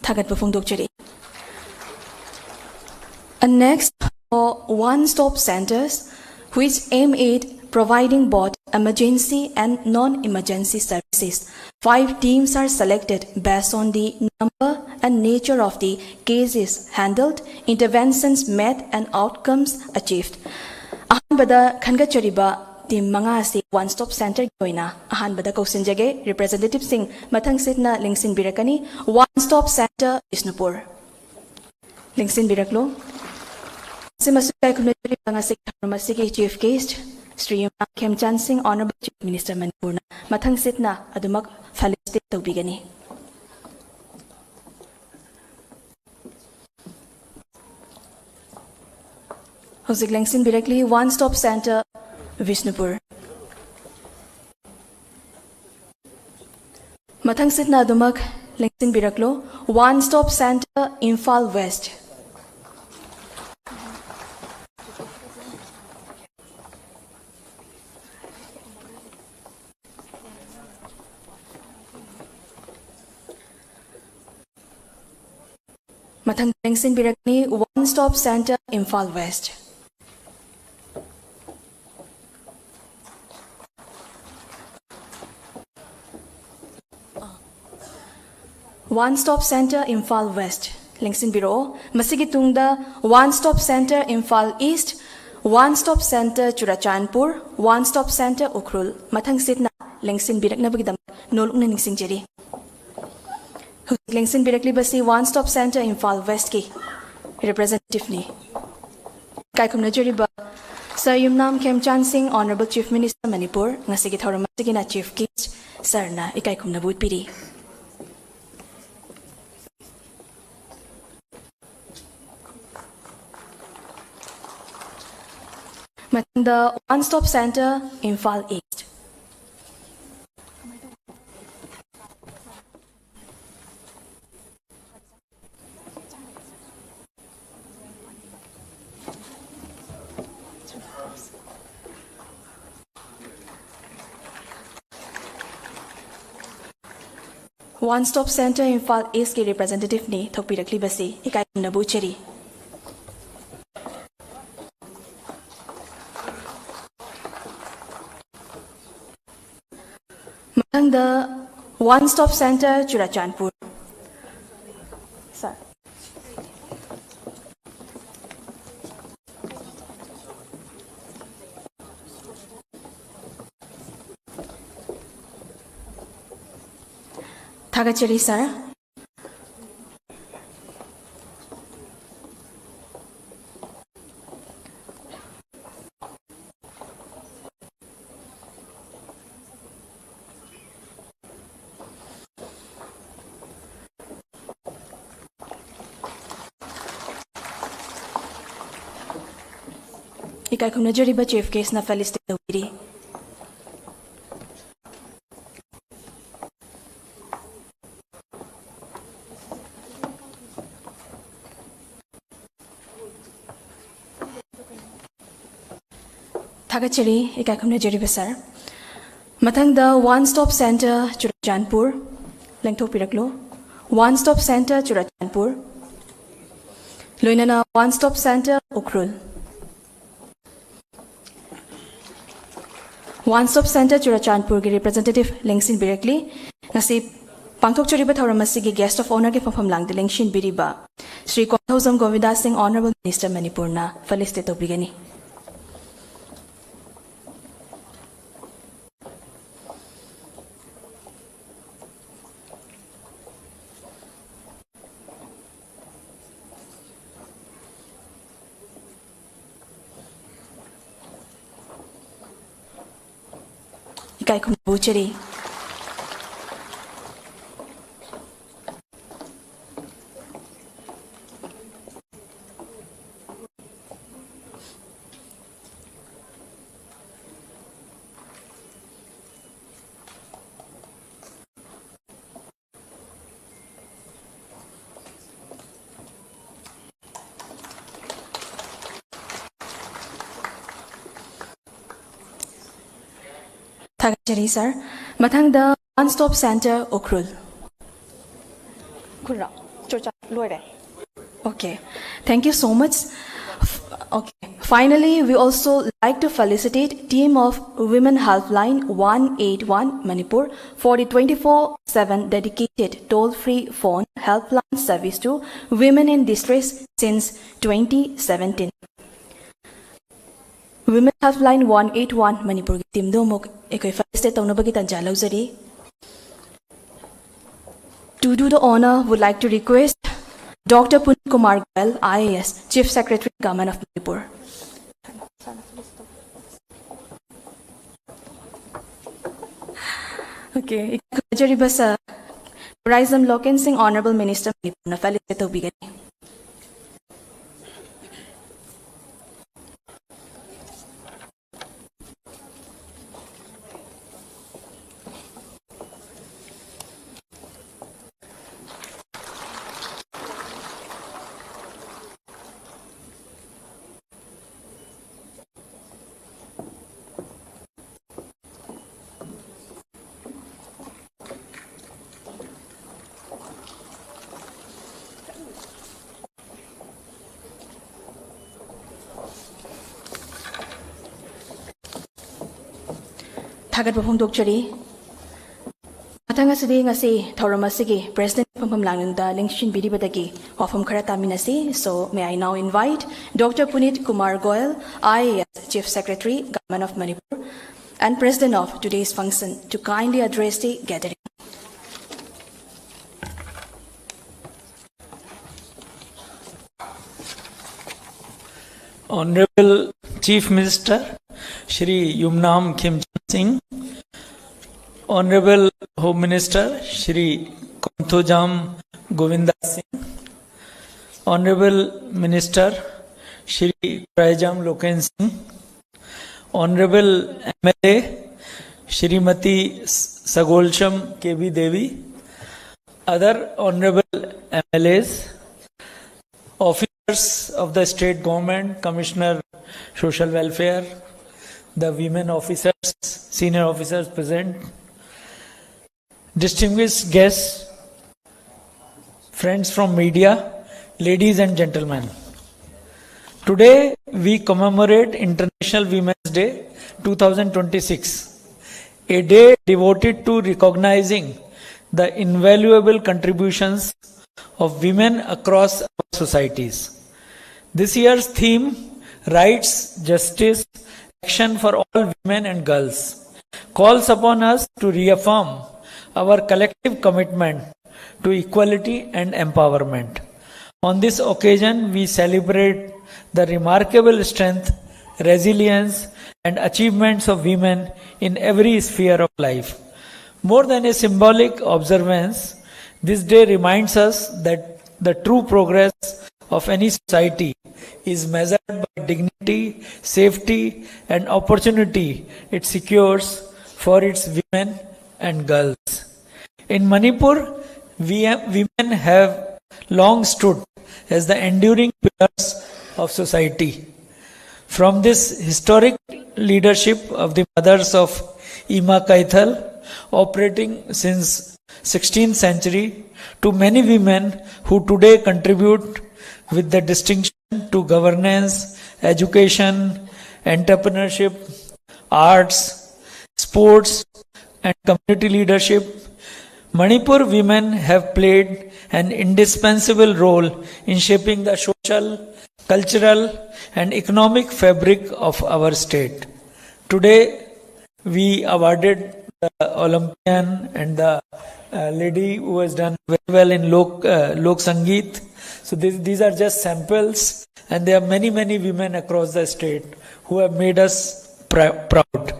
thagat bafungdok jari and next for one-stop centers which aim at providing both emergency and non-emergency services. 5 teams are selected based on the number and nature of the cases handled, interventions made and outcomes achieved. Ahanbada khanga chariba team manga si one-stop center goina ahanbada kausinjage representative sing mathang setna lingsin birakani one-stop center Bisnupur lingsin biraklo Simasukay kumnajari pangasik masiki Chief Guest Sri Yumna Khemchan Singh Honorable Chief Minister Manipur na mathang sit na adumak felicitate tawbigani. Hosik lengsin directly One Stop Center Vishnupur. Mathang sit na adumak lengsin biraklo One Stop Center Imphal West. Mathang lengsin birakni One Stop Center Imphal West. One Stop Center Imphal West. Lengsin biro masigitungda One Stop Center Imphal East, One Stop Center Churachandpur, One Stop Center Ukhrul. Mathang sitna lengsin birakna bagidam nolungna ningsing jeri. Lengsin birakli basi One Stop Center Imphal West ki representative ni. Kaikum na jeri ba Sir Yumnam Khemchan Singh Honorable Chief Minister Manipur ngasigi thawram masigina Chief Guest Sir na ikaikum na but piri. The One Stop Center Imphal East. One Stop Center Imphal East के representative ने थोपी रखली बसी इकाई नबूचरी. The One Stop Center Churachandpur. Sir. Thagachari sir. Ikai kumna jari ba Chief Guest na felicitate tawiri. Thagachari ikai kumna jari ba sir. Mathang the One Stop Center Churachandpur lengthok piraklo One Stop Center Churachandpur loinana One Stop Center Ukhrul. One Stop Center Churachandpur ki representative lengsin birakli ngasi pangthok choriba thawram asigi guest of honor ke phafam langde lengshin biriba Sri Kothawzam Govinda Singh Honorable Minister Manipur na felicitate tawbigani. Ikai kum bucheri. Thagachari sir. Mathang the One Stop Center Ukhrul. Kurra. Chocha loire. Okay. Thank you so much. Okay. Finally, we also like to felicitate team of Women Helpline 181 Manipur for the 24/7 dedicated toll-free phone helpline service to women in distress since 2017. Women Helpline 181 Manipur team do mok ekoi felicitate tawna bagi tanja lauzari. To do the honor, would like to request Dr. Punit Kumar Goyal, IAS, Chief Secretary, Government of Manipur. Okay, Jaribasa, Tourism Loken Singh, Honorable Minister, Manipur, Felicito Bigani. Tagat Bapong Dokchari. Matanga Sidi Ngasi, Tauramasigi, President Pampam Langunda, Lingshin Bidibadagi, Wafam Karataminasi. So may I now invite Dr. Punit Kumar Goyal, IAS, Chief Secretary, Government of Manipur, and President of today's function to kindly address the gathering. Honorable Chief Minister Shri Yumnam Khimchand Singh, Honorable Home Minister Shri Konthojam Govinda Singh, Honorable Minister Shri Prajam Loken Singh, Honorable MLA Shrimati Sagolsham KB Devi, other Honorable MLAs, officers of the state government, Commissioner Social Welfare, the women officers, senior officers present, distinguished guests, friends from media, ladies and gentlemen. Today we commemorate International Women's Day 2026, a day devoted to recognizing the invaluable contributions of women across our societies. This year's theme, Rights, Justice, Action for all women and girls, calls upon us to reaffirm our collective commitment to equality and empowerment. On this occasion, we celebrate the remarkable strength, resilience, and achievements of women in every sphere of life. More than a symbolic observance, this day reminds us that the true progress of any society is measured by dignity, safety, and opportunity it secures for its women and girls. In Manipur, women have long stood as the enduring pillars of society. From this historic leadership of the mothers of Ima Kaithal, operating since 16th century, to many women who today contribute with the distinction to governance, education, entrepreneurship, arts, sports, and community leadership, Manipur women have played an indispensable role in shaping the social, cultural, and economic fabric of our state. Today, we awarded the Olympian and the lady who has done very well in Lok Sangeet. So these are just samples, and there are many women across the state who have made us proud.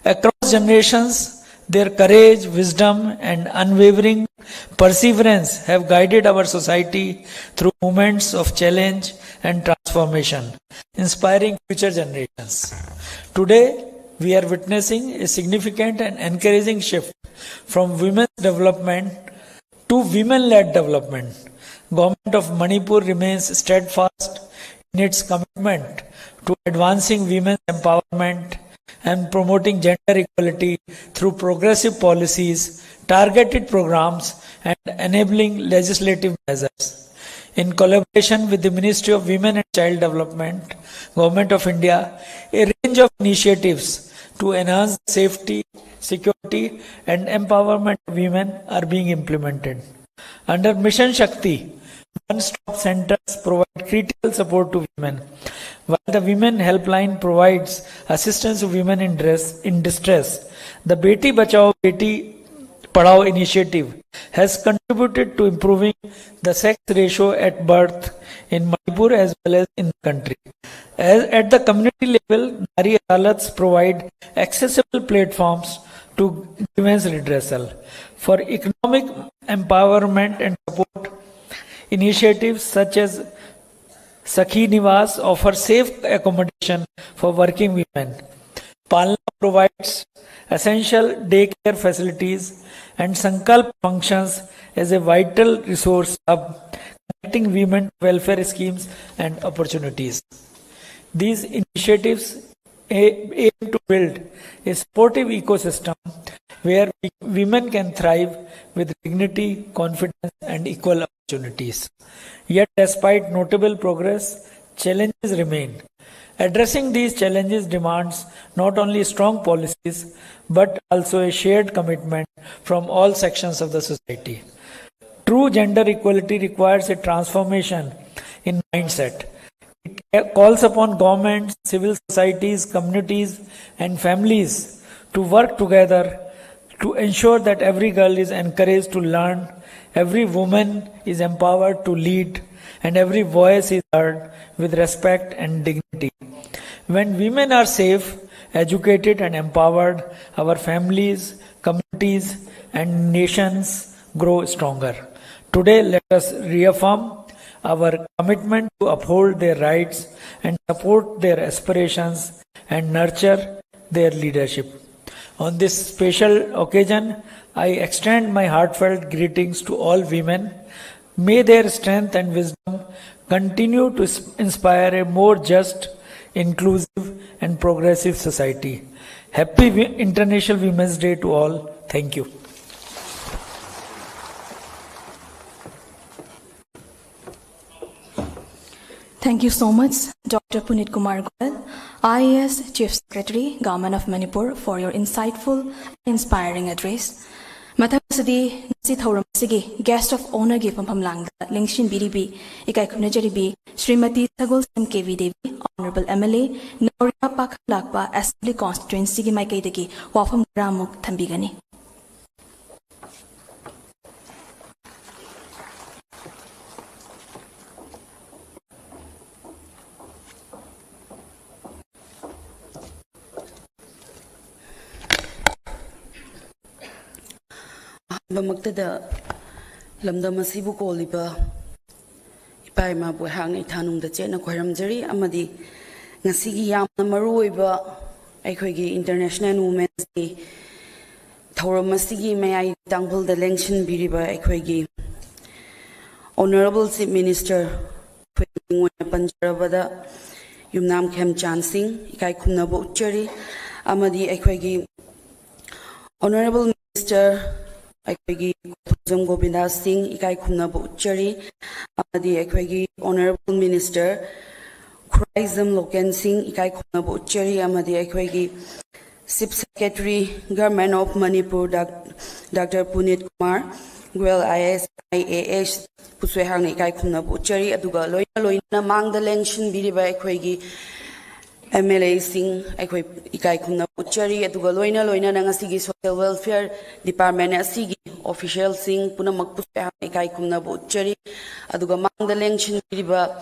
Across generations, their courage, wisdom, and unwavering perseverance have guided our society through moments of challenge and transformation, inspiring future generations. Today, we are witnessing a significant and encouraging shift from women's development to women-led development. Government of Manipur remains steadfast in its commitment to advancing women's empowerment and promoting gender equality through progressive policies, targeted programs, and enabling legislative measures. In collaboration with the Ministry of Women and Child Development, Government of India, a range of initiatives to enhance safety, security, and empowerment of women are being implemented. Under Mission Shakti, one-stop centers provide critical support to women, while the Women Helpline provides assistance to women in distress. The Beti Bachao Beti Padhao initiative has contributed to improving the sex ratio at birth in Manipur as well as in the country. At the community level, Nari Adalats provide accessible platforms to grievance redressal. For economic empowerment and support, initiatives such as Sakhi Niwas offer safe accommodation for working women. Palna provides essential daycare facilities, and Sankalp functions as a vital resource hub connecting women to welfare schemes and opportunities. These initiatives aim to build a supportive ecosystem where women can thrive with dignity, confidence, and equal opportunities. Yet, despite notable progress, challenges remain. Addressing these challenges demands not only strong policies but also a shared commitment from all sections of the society. True gender equality requires a transformation in mindset. It calls upon governments, civil societies, communities, and families to work together to ensure that every girl is encouraged to learn, every woman is empowered to lead, and every voice is heard with respect and dignity. When women are safe, educated, and empowered, our families, communities, and nations grow stronger. Today, let us reaffirm our commitment to uphold their rights and support their aspirations and nurture their leadership. On this special occasion, I extend my heartfelt greetings to all women. May their strength and wisdom continue to inspire a more just, inclusive, and progressive society. Happy International Women's Day to all. Thank you. Thank you so much, Dr. Punit Kumar Goel, IAS Chief Secretary, Government of Manipur, for your insightful and inspiring address. Mathasadi Nasi Thauramsigi, Guest of Honor Gipam Langda, Lingshin BDB, Ikai Kunajaribi, Srimati Sagol Sim KV Devi, Honorable MLA, Nauria Pak Lakpa, Assembly Constituency Maikaidagi, Wafam Ramuk Thambigani. Bamaktada lamdam asibu koliba ipai ma bu hang nei thanung da chena khoiram jari amadi ngasigi yamna maruiba aikhoigi International Women's Day thoram asigi mayai tangbul da lengshin biriba aikhoigi Honorable Chief Minister khoingoi panjarabada Yumnam Khemchan Singh ikai khumna bu uchari amadi aikhoigi Honorable Minister Aikhoigi Thujam Govinda Singh Ikai Khumna Buchari Amadi Aikhoigi Honorable Minister Khuraizam Loken Singh Ikai Khumna Buchari Amadi Aikhoigi Chief Secretary Government of Manipur Dr. Punit Kumar Goel IAS IAS Puswe Hang Ikai Khumna Buchari Aduga Loina Mang the Lengshin Biriba Aikhoigi MLA Singh Aikoi Ikai Khumna Buchari Aduga Loina Nangasigi Social Welfare Department Asigi Official Singh Punamak Puspe Ikai Khumna Buchari Aduga Mangda Lengshin Biriba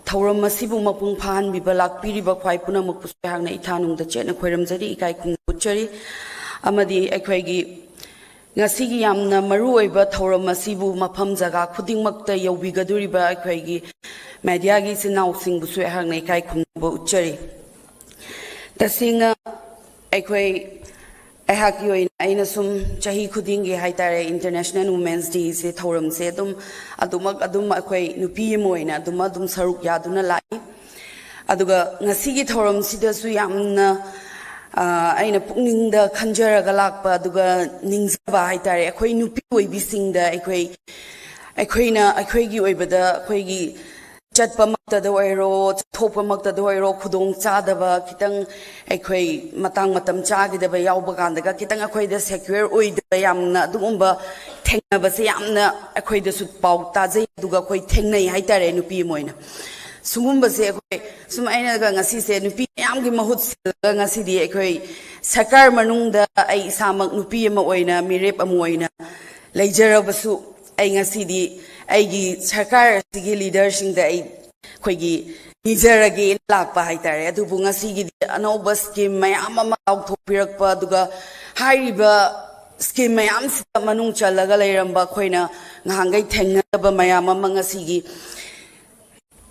Thauram Masibu Mapung Phan Biba Lak Biriba Khwai Punamak Puspe Hang Ithanung the Chetna Khwairam Jari Ikai Khumna Buchari Amadi Aikhoigi Ngasigi Yamna Maruiba Thauram Masibu Mapam Jaga Khudingmakta Yaubigaduriba Aikhoigi Mediagi Sinau Singh Buswe Hang Ikai Khumna Buchari Tasinga Aikoi Ahaki Aina Sum Chahi Kudingi Haitare International Women's Day se Thoram se Adumak Akoi Nupi Moina Dumadum Saruk Yaduna Lai Aduga Nasigi Thoram Sida Suyamna Aina Punging the Kanjara Galakpa Duga Ningsaba Haitare Akoi Nupi Bising the Akoina Akoigi Webada Koigi Chatpa Makta the Wairo, Topa Makta the Wairo, Kudong Chadava, Kitang Equi, Matang Matam Chagi, the Bayaubagan, the Kitang Aquay the Secure, Ui the Bayamna, Dumba, Tenga Basiamna, Aquay the Sutpau, Tazi, Dugakoi, Tenga, Haitare, Nupi Moina. Sumumba se, Sumaina Gangasi said, Nupi Amgi Mahut Gangasidi, Equi, सरकार मनूंगदा आई इसामक नुपी अमा ओइना मिरेप अमा ओइना लेजरबसु आई ngasiदी आईगी सरकार सिगी leader सिंगदा आई खोगी निजरगे Lakpa हाइतारे अदुबु ngasiगी अनौबा scheme मयाम अमा आउथोपिरकपा अदुगा हाइरिबा scheme मयाम सिदा मनुंग चलगा लेरंबा खोइना ngahanggai thengnaba mayam ama ngasiगी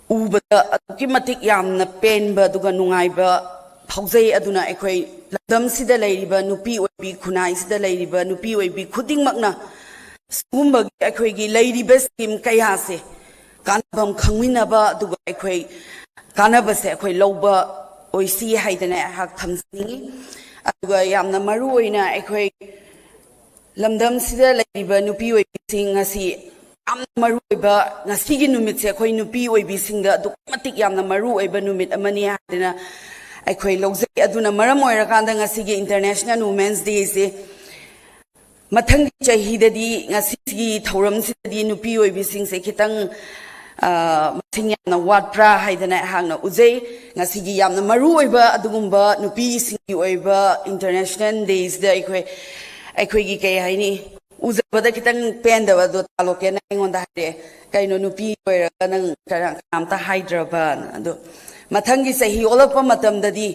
ubada aduki matik yamna penba aduga nungaiba phawjai aduna ekhoi lamdam sida leiriba nupi oibi khunai sida leiriba nupi oibi khuding makna sumba ekhoi gi leiriba scheme kaya se kanabam khangminaba aduga ekhoi kanaba se ekhoi loba oisi haidana hak thamsingi aduga yamna maru oina ekhoi lamdam sida leiriba nupi oibi sing ngasi yamna maru oiba ngasigi numit se ekhoi nupi oibi singda aduki matik yamna maru oiba numit amani hadina अखोई लौजै अदुना मरम ओइरकांदा ngasiगी international women's day से मथंग चाहिददी ngasiगी थौरम सिददी नुपी ओइबिसिंग से खितंग मथिंग यामना वाटप्रा हाइदना हांगना उजै ngasiगी यामना मरु ओइबा अदुगुम्बा नुपी सिंगी ओइबा international days दा अखोईगी कै हाइनी उजबदा खितंग पेंदबा दो तालोके ना इंगोंदा हाइरे canoe नुपी ओइरका नंग कामता हाइद्रबा अदो मथंगी सही ओलपा मतमददी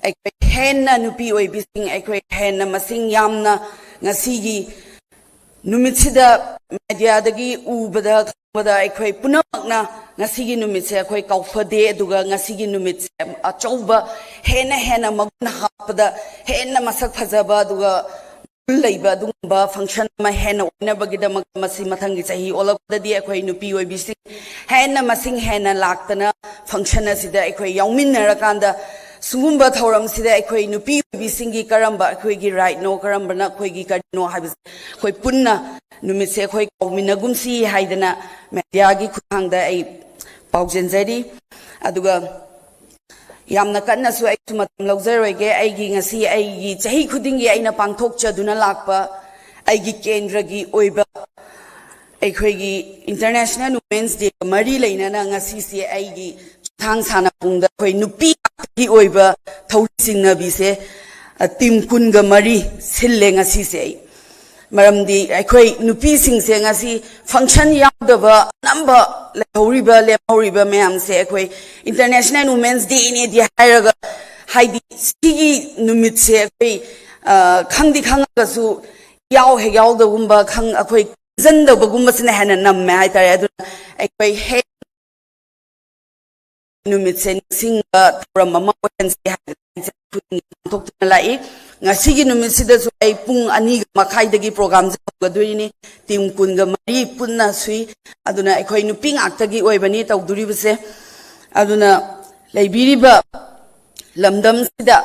अखोई हेन्ना नुपी ओइबिसिंग अखोई हेन्ना मसिंग यामना ngasiगी नुमितसिदा मीडियादगी उबदा खबदा अखोई पुनमकना ngasiगी नुमितसे अखोई काउफदे अदुगा ngasiगी नुमितसे अचौबा हेन्ना मगुन हापदा हेन्ना मसक फजबा अदुगा लैबा अदुगुम्बा फंक्शन मा हेन्ना ओइनबगिदमक मसि मथंगी सही ओलपददी अखोई नुपी ओइबिसिंग हेन्ना मसिंग हेन्ना लाक्तना फंक्शन असिदा अखोई याउमिन्नरकांदा सुगुम्बा थौरम सिदा अखोई नुपी ओइबिसिंगी करंबा अखोईगी राइट नो करंबना अखोईगी करिनो हाबिस अखोई पुन्ना नुमितसे अखोई कौमिनगुमसी हाइदना मीडियागी खुथांगदा आई पाउजेंजरी अदुगा यामना कन्नासु आई मतम लौजरोइगे आईगी ngasi आईगी चाही खुदिंगी आइना पांगथोकचदुना लाकपा आईगी केंद्रगी ओइबा अखोईगी इंटरनेशनल वुमेन्स डे मरी लेना ngasi से आईगी थांग साना पुंगदा अखोई नुपी की ओइबा थौसिंगनबी से टीम कुनगा मरी सिल्ले ngasi से मरमदी अखोई नुपी सिंग से ngasi फंक्शन यादबा नंबा लेहौरिबा लेहौरिबा मैम से अखोई इंटरनेशनल वुमेन्स डे ने दि हायरगा हाइदी सिगी नुमित से अखोई खंगदी खंगसु याव हे यावदगुम्बा खंग अखोई जंदबगुम्बसने हेना नम्मे हाइतारे अदुना अखोई हे नुमित से सिंगा थोरम ममा ओहेंसी हाइदे थोक्तना लाई ngasiगी नुमित सिदसु आई पुंग अनि मखाइदगी प्रोग्राम जगदुइनी टीम कुनगा मरी पुन्ना सुई अदुना अखोई नुपी ngakतगी ओइबनी तौदुरिबसे अदुना लेबिरिबा लमदम सिदा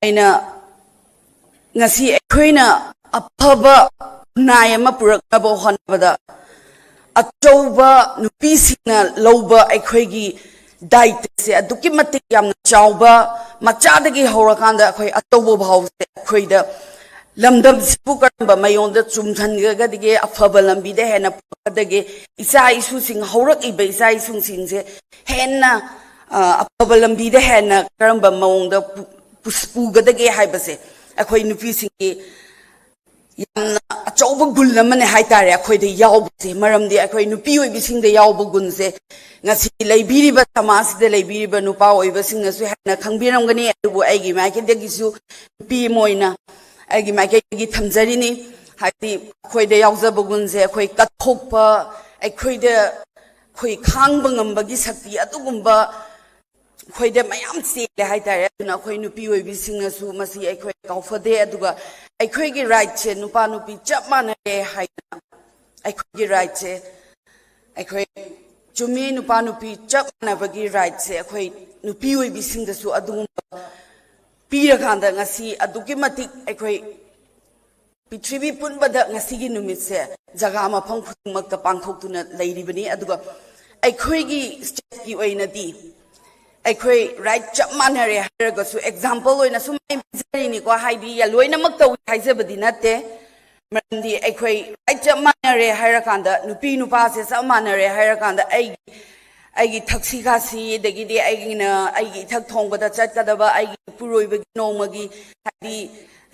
आइना ngasi अखोइना अफबा नाय अमा पुरकनबो होनबदा अचौबा नुपीसिंगना लौबा अखोईगी दायित्व से अदुकी मतिक यामना चावबा मचादगी हौरकांदा अखोई अतौबो भाव से अखोईदा लमदम सिपु करंबा मयोंदा चुमथनगदगे अफबा लंबीदे हेना पुकदगे इसा इसुसिंग हौरकइबा इसा इसुसिंग से हेना अफबा लंबीदे हेना करंबा मयोंदा पुगदगे हाइबसे अखोई नुपीसिंगी यामना अचौबा गुल अमने हाइतारे अखोइदे यावबसे मरमदि अखोई नुपी ओइबिसिंगदे यावबा गुनसे ngasi leibiliba tamasida leibiliba nupa oibasingasu hana khangbiramgani adubu aigi maikedegisu pi moina aigi maikegi thamjarini hati khoide yaujaba gunse khoi kathokpa khoide khoi khangba ngambagi sakti adugumba khoide mayam chele haitare aduna khoi nupi oibisingasu masi khoi kaufade aduga khoigi right che nupa nupi chap manare haina khoigi right che khoi चुमी नुपा नुपी चप नबगी right से अखोई नुपी ओइबिसिंग दसु अदुगुम्बा पीरखांदा ngasi अदुकी मतिक अखोई पृथ्वी पुनबदा ngasiगी नुमित से जगा मफम खुमक पांगथोक्तुना लेरिबनी अदुगा अखोईगी state की ओइनदी अखोई राइट चप मानरे हायरगसु एग्जांपल ओइना सुम जरिनी को हाइदी या लोइनमक तौ हाइजबदी नते मरंदी अखोई राइट चप मानरे हायरकांदा नुपी नुपा से सब मानरे हायरकांदा आई थक्सी खासी दगिदी आईगिना आईगी थक थोंगबदा चटकदबा आईगी इपुरोइबगी नोमगी हादि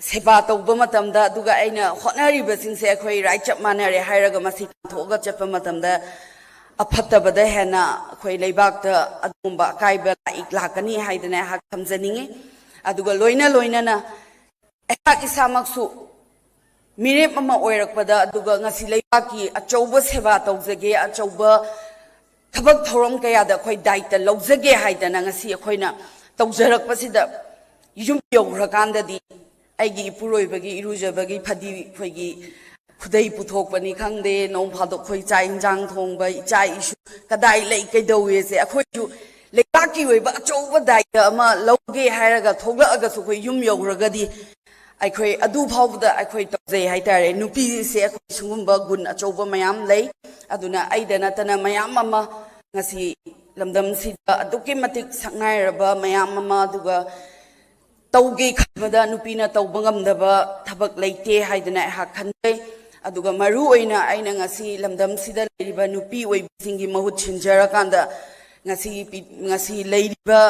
सेवा तौबा मतमदा दुगा आइना होटनारिबसिंगसे अखोई राइट चप मानरे हाइरगा मसी थोगा चप्पा मतमदा अफत्तबदा हेना अखोई लेबाकता अदुंबा काइबा लाकनी हाइदना हाक थमजनिंगे अदुगा लोइना लोइनाना एहाक इसामक्सु मिरेप अमा ओइरकपदा अदुगा ngasi लेबाकी अचौबा सेवा तौजगे अचौबा थबक थौरम कयादा अखोई दायित्व लौजगे हाइदना ngasi अखोइना तौजरकपसिदा युम यौरकांददी आइगी इपुरोइबगी इरुजबगी फदी खोइगी खुदै पुथोकपनी खंगदे नों फादो खोइ चाइ इंजांग थोंबा इचा इशु कदाइ लै कैदौएसे अखोइजु लेबाकी ओइबा अचौबा दायित्व अमा लौगे हाइरगा थोगलअगसु खोइ युम यौरगदी अखोइ अदु फाउबदा अखोइ तौजै हाइतारे नुपी से अखोइ सुगुंबा गुण अचौबा मयाम लै अदुना आइदना तना मयाम अमा ngasi lamdam sida aduke matik saknairaba mayam ama duga tauge khabada nupina taubangam daba thabak leite haidana ha khanbai aduga maru oina aina ngasi lamdam sida leiriba nupi oisingi mahut chinjara kanda ngasi leiriba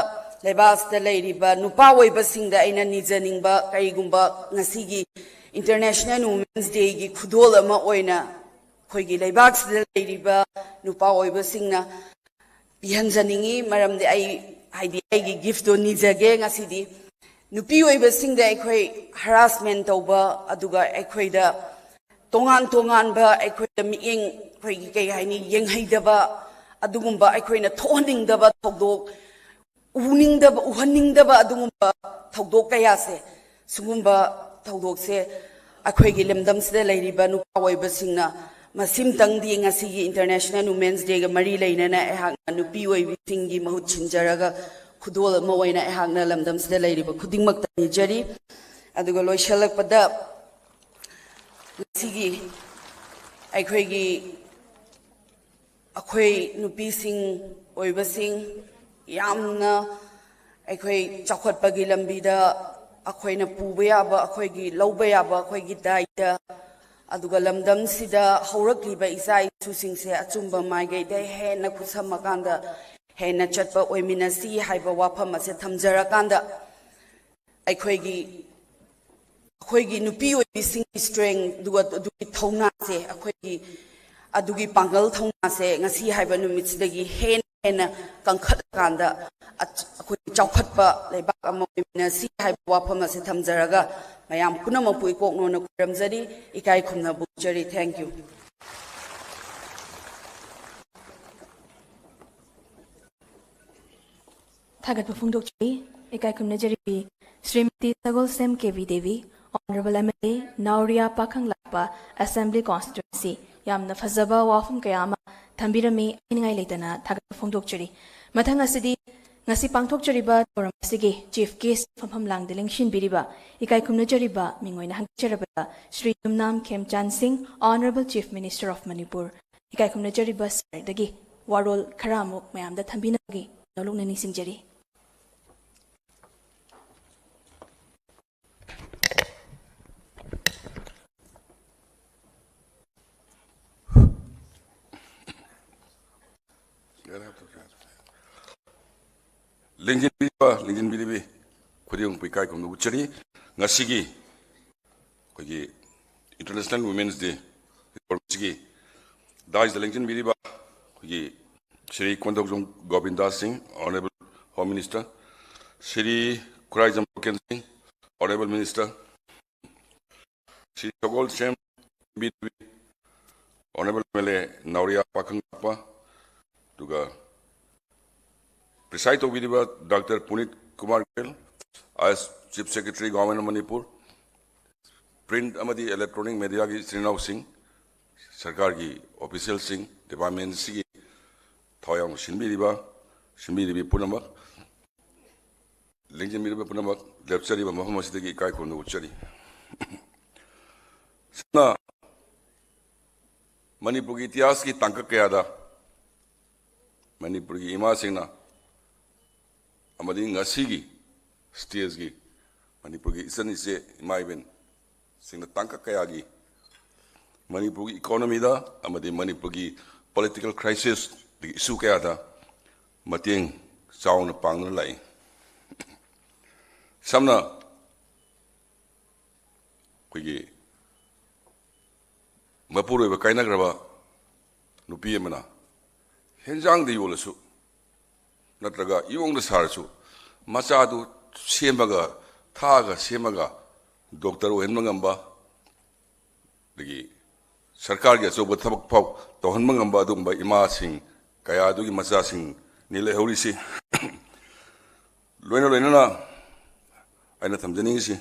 lebas da leiriba nupa oiba singda aina nijaningba kaigumba ngasi gi international women's day gi khudol ama oina खोइगी लेबाक सिदा लेरिबा नुपा ओइबा सिंगना पिहनजनिंगी मरमदे आई हाइदि आइगी gift दो निजगे ngasiदी नुपी ओइबा सिंगदा अखोइ harassment तौबा अदुगा अखोइदा तोंगान तोंगानबा अखोइदा मियेंग खोइगी कै हाइनि येंगहैदबा अदुगुंबा अखोइना थोहनिंगदबा थौदोक उनिंगदबा उहनिंगदबा अदुगुंबा थौदोक कयासे सुगुंबा थौदोकसे अखोइगी लेमदमसिदा लेरिबा नुपा ओइबा सिंगना मसिम तंगदी ngasiगी international women's day गा मरी लेनना एहांगना नुपी ओइबिसिंगी महुत छिनजरगा खुदोल अमा ओइना एहांगना लमदमसिदा लेरिबा खुदिंगमक तनिजरी अदुगा लोइशलकपदा ngasiगी अखोइगी अखोइ नुपीसिंग ओइबसिंग यामना अखोइ चाखोटपगी लंबीदा अखोइना पुबा याबा अखोइगी लौबा याबा अखोइगी दायित्व अदुगा लमदम सिदा हौरक्लिबा इसा इसुसिंगसे अचुंबा माइगैदे हेना खुसमकांदा हेना चटपा ओइमिनसी हाइबा वाफम असे थमजरकांदा अखोइगी नुपी ओइबिसिंग स्ट्रेंग दुगा दुगी थौनासे अदुगी पांगल थौनासे ngasi हाइबा नुमितसिदगी हेना कंखतकांदा अखोइ चाउखतपा लेबाक अमा ओइमिनसी हाइबा वाफम असे थमजरगा mayam punamapu ikoknona kuramjari ikai khumna bujari thank you Thagat pufungdokchi ikai khumna jari Srimati Sagol Sem KV Devi Honorable MLA Nauria Pakhang Lakpa Assembly Constituency yamna fazaba wafum kayama thambirami iningai leitana thagat pufungdokchari mathang asidi ngasi pangthokchariba toram asigi chief guest famham langdeling shinbiriba ikai khumnajariba mingoina hangcharaba Shri Tumnam Khemchan Singh Honorable Chief Minister of Manipur ikai khumnajariba sardagi warol kharamuk mayamda thambinagi nolungnani singjari Lingjin Biribi, Kuriung Pikai Kum Uchari, Nasigi, International Women's Day, that is the Lingjin Biriba, Shri Kwandok Govinda Singh, Honorable Home Minister, Shri Kurajam Singh, Honorable Minister, Shri Sagol Sem Biribi, Honorable MLA Nauria Pakangapa, Tuga. Preside over Dr. Punit Kumar Gill as Chief Secretary Government of Manipur, Print Amadi Electronic Media ki Srinav Singh, Sarkar ki Official Singh, Department Sigi, Thoyang Shinbiriba Punamak, Lingjin Biriba Punamak, Lepsari Muhammad Siddiqui Kai Kundu Uchari. Sana Manipur ki इतिहास की तांका क्या था मणिपुर की इमा सिंह ना अमदी ngasi की stage की मणिपुर की इसन इसे इमा इवेंट सिंह तांका क्या की मणिपुर की इकोनॉमी दा अमदी मणिपुर की पॉलिटिकल क्राइसिस इशू क्या था मतेंग chown Pangan lie samna koigi mapuru ba kaina graba nupi amana henjang de yolasu natraga iwong da sarsu macha du semaga thaga semaga doctor ohenma ngamba dagi sarkar ge choba thabak phau tohanma ngamba dumba ima sing kaya dugi macha sing nile horisi loina loina na aina thamjani si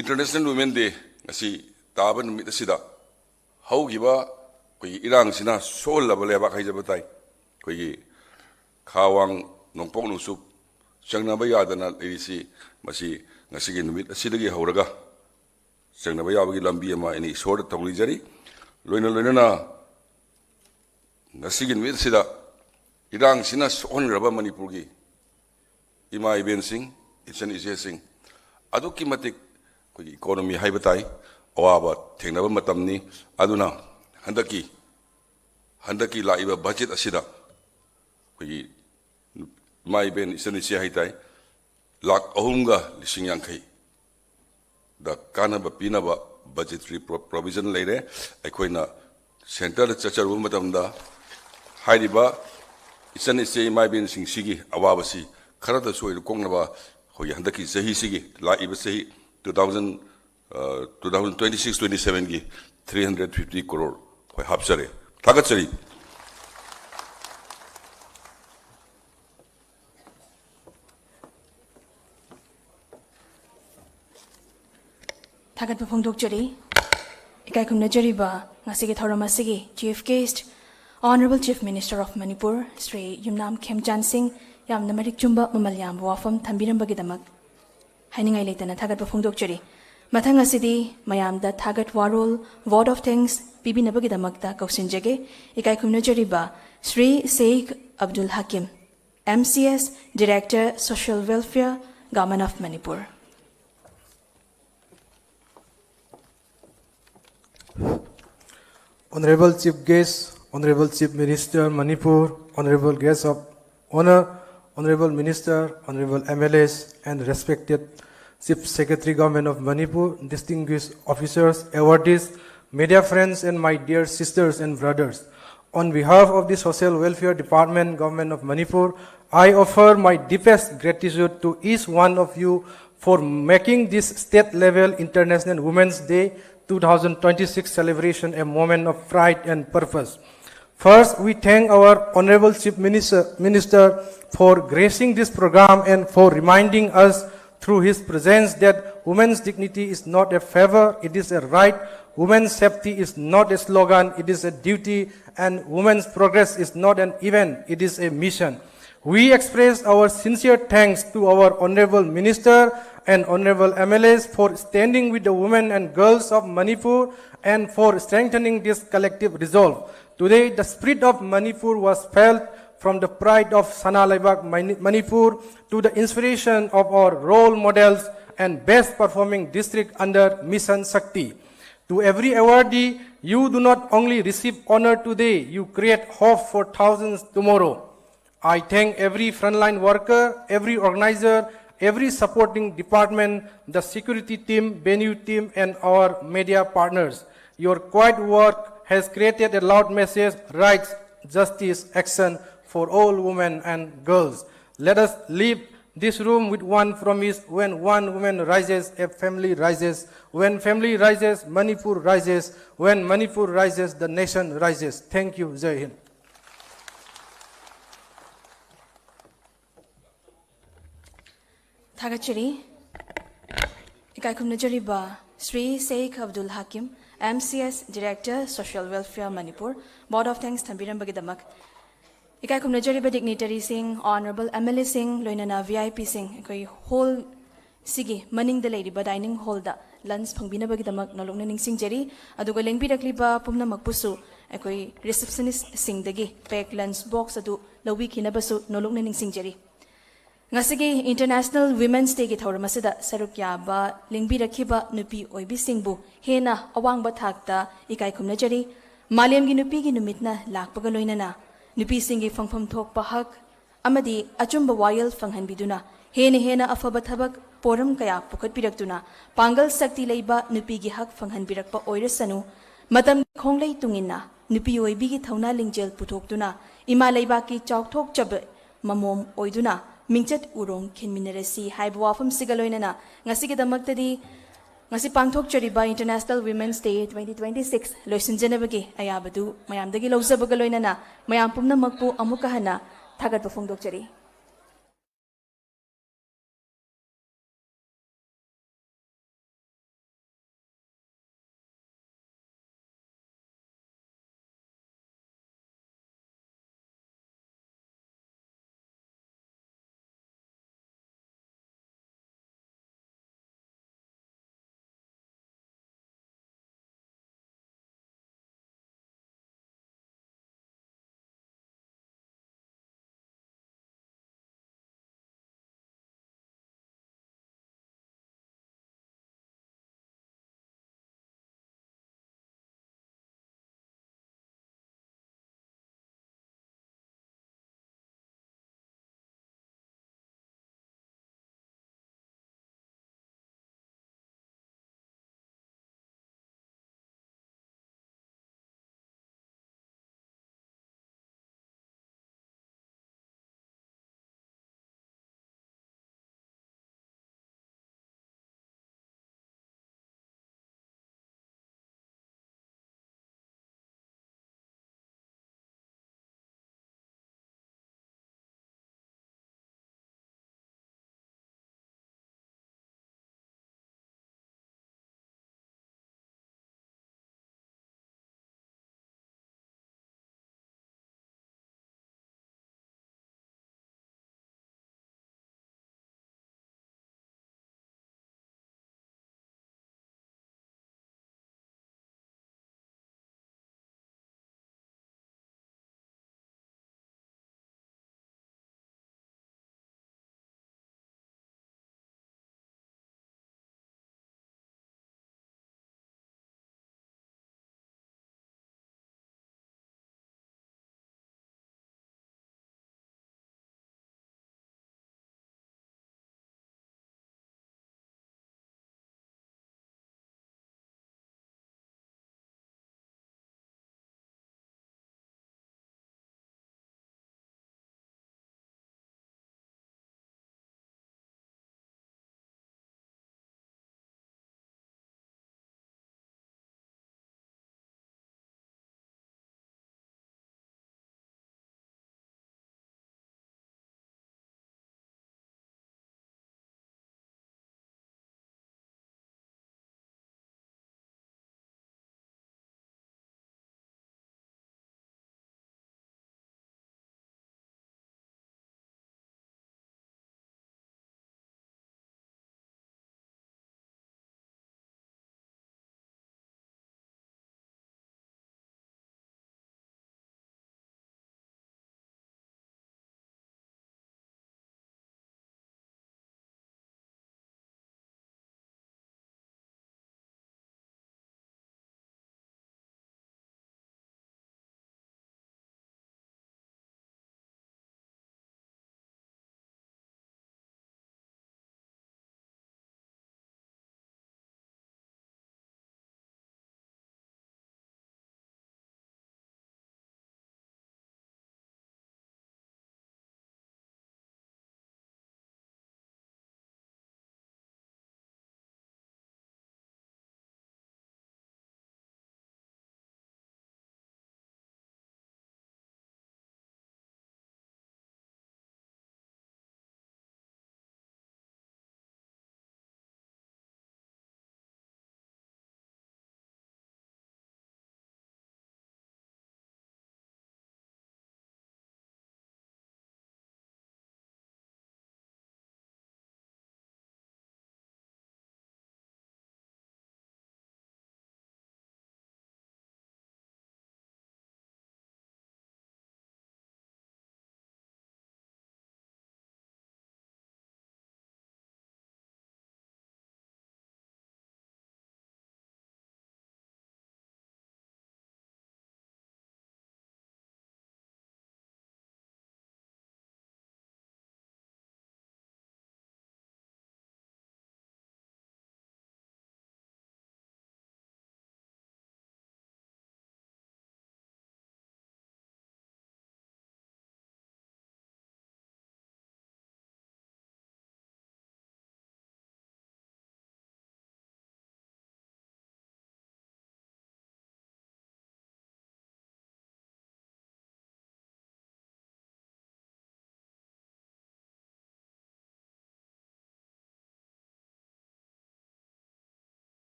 International Women Day ngasi taban mi tasida haugiba koi irang sina sol la bale ba khai jabatai koi khawang nongpok nusup changna ba yadana irisi masi ngasi gi numit asidagi hauraga changna ba yabagi lambi ama ini sor tawli jari loina loina na ngasi gi numit sida irang sina son raba manipur gi ima iben sing itsan ise sing aduki matik koi economy haibatai awaba thengnaba matamni aduna handaki laiba budget asida koi mai ben isani se haitai lak ahunga lising yankai da kana ba pina ba budgetary provision leire aikoina center chacharu matamda hairiba isani se mai ben sing sigi awaba si kharada soi kongnaba hoi handaki sahi sigi laiba sahi 2026-27 ki 350 crore hoi hapsare thagatsari Thagat Pafongdok Jari, Ikai Kumnajari Ba, Nasigi Thoramasigi, Chief Guest, Honorable Chief Minister of Manipur, Sri Yumnam Khemchan Singh, Yam Namarik Chumba, Mamalyam, Wafam, Tambiram Bagidamak. Hainingai Laitana Thagat Pafongdok Jari. Mathanga City, Mayam da Thagat Warol, Word of Thanks, Bibi Nabagidamakta, Kausinjage, Ikai Kumnajari Ba, Sri Sheikh Abdul Hakim, MCS, Director, Social Welfare, Government of Manipur. Honorable Chief Guest, Honorable Chief Minister Manipur, Honorable Guests of Honor, Honorable Minister, Honorable MLAs, and respected Chief Secretary Government of Manipur, distinguished officers, awardees, media friends, and my dear sisters and brothers. On behalf of the Social Welfare Department, Government of Manipur, I offer my deepest gratitude to each one of you for making this state-level International Women's Day 2026 celebration a moment of pride and purpose. First, we thank our Honorable Chief Minister for gracing this program and for reminding us through his presence that women's dignity is not a favor, it is a right. Women's safety is not a slogan, it is a duty. And women's progress is not an event, it is a mission. We express our sincere thanks to our Honorable Minister and Honorable MLAs for standing with the women and girls of Manipur and for strengthening this collective resolve. Today, the spirit of Manipur was felt from the pride of Sana Laibak Manipur to the inspiration of our role models and best performing district under Mission Shakti. To every awardee, you do not only receive honor today, you create hope for thousands tomorrow. I thank every frontline worker, every organizer, every supporting department, the security team, venue team, and our media partners. Your quiet work has created a loud message, rights, justice, action for all women and girls. Let us leave this room with one promise: when one woman rises, a family rises. When family rises, Manipur rises. When Manipur rises, the nation rises. Thank you. Jai Hind. Thagachiri, Ikai Kumnajari Ba, Sri Sheikh Abdul Hakim, MCS Director, Social Welfare Manipur, Board of Thanks Tambiram Bagidamak. Ikai Kumnajari Ba Dignitary Singh, Honorable MLA Singh, Loinana VIP Singh, Ikoi whole Sigi, Manning the Lady, but dining hall da, Lans Pangbina Bagidamak, Nolong Ning Sing Jerry, Aduga Lengbi Dakliba, Pumna Makpusu, Ikoi receptionist Sing the Gi, Pek Lans Box Adu, Lawi Kinabasu, Nolong Ning Sing Jerry. Ngasigi International Women's Day ki thawramasida saruk yaba lingbi rakhiba nupi oibi singbu hena awangba thakta ikai khumnajari malem gi nupi gi numitna lakpaga loinana nupi singi phangpham thokpa hak amadi achumba wayal fanghanbiduna hena hena afaba thabak poram kaya pukhatpiraktuna pangal sakti leiba nupigi hak fanghanbirakpa oirasanu matam khonglei tungina nupi oibigi thauna lingjel puthokduna ima leibaki chawthok chab mamom oiduna mingchat urong khinminarasi haiba wafam sigaloinana ngasigi damaktadi ngasi pangthok chariba International Women's Day 2026 loisinjanabagi ayabadu mayamdagi lawzabaga loinana mayam pumna makpu amuka hana thagat pafongdok chari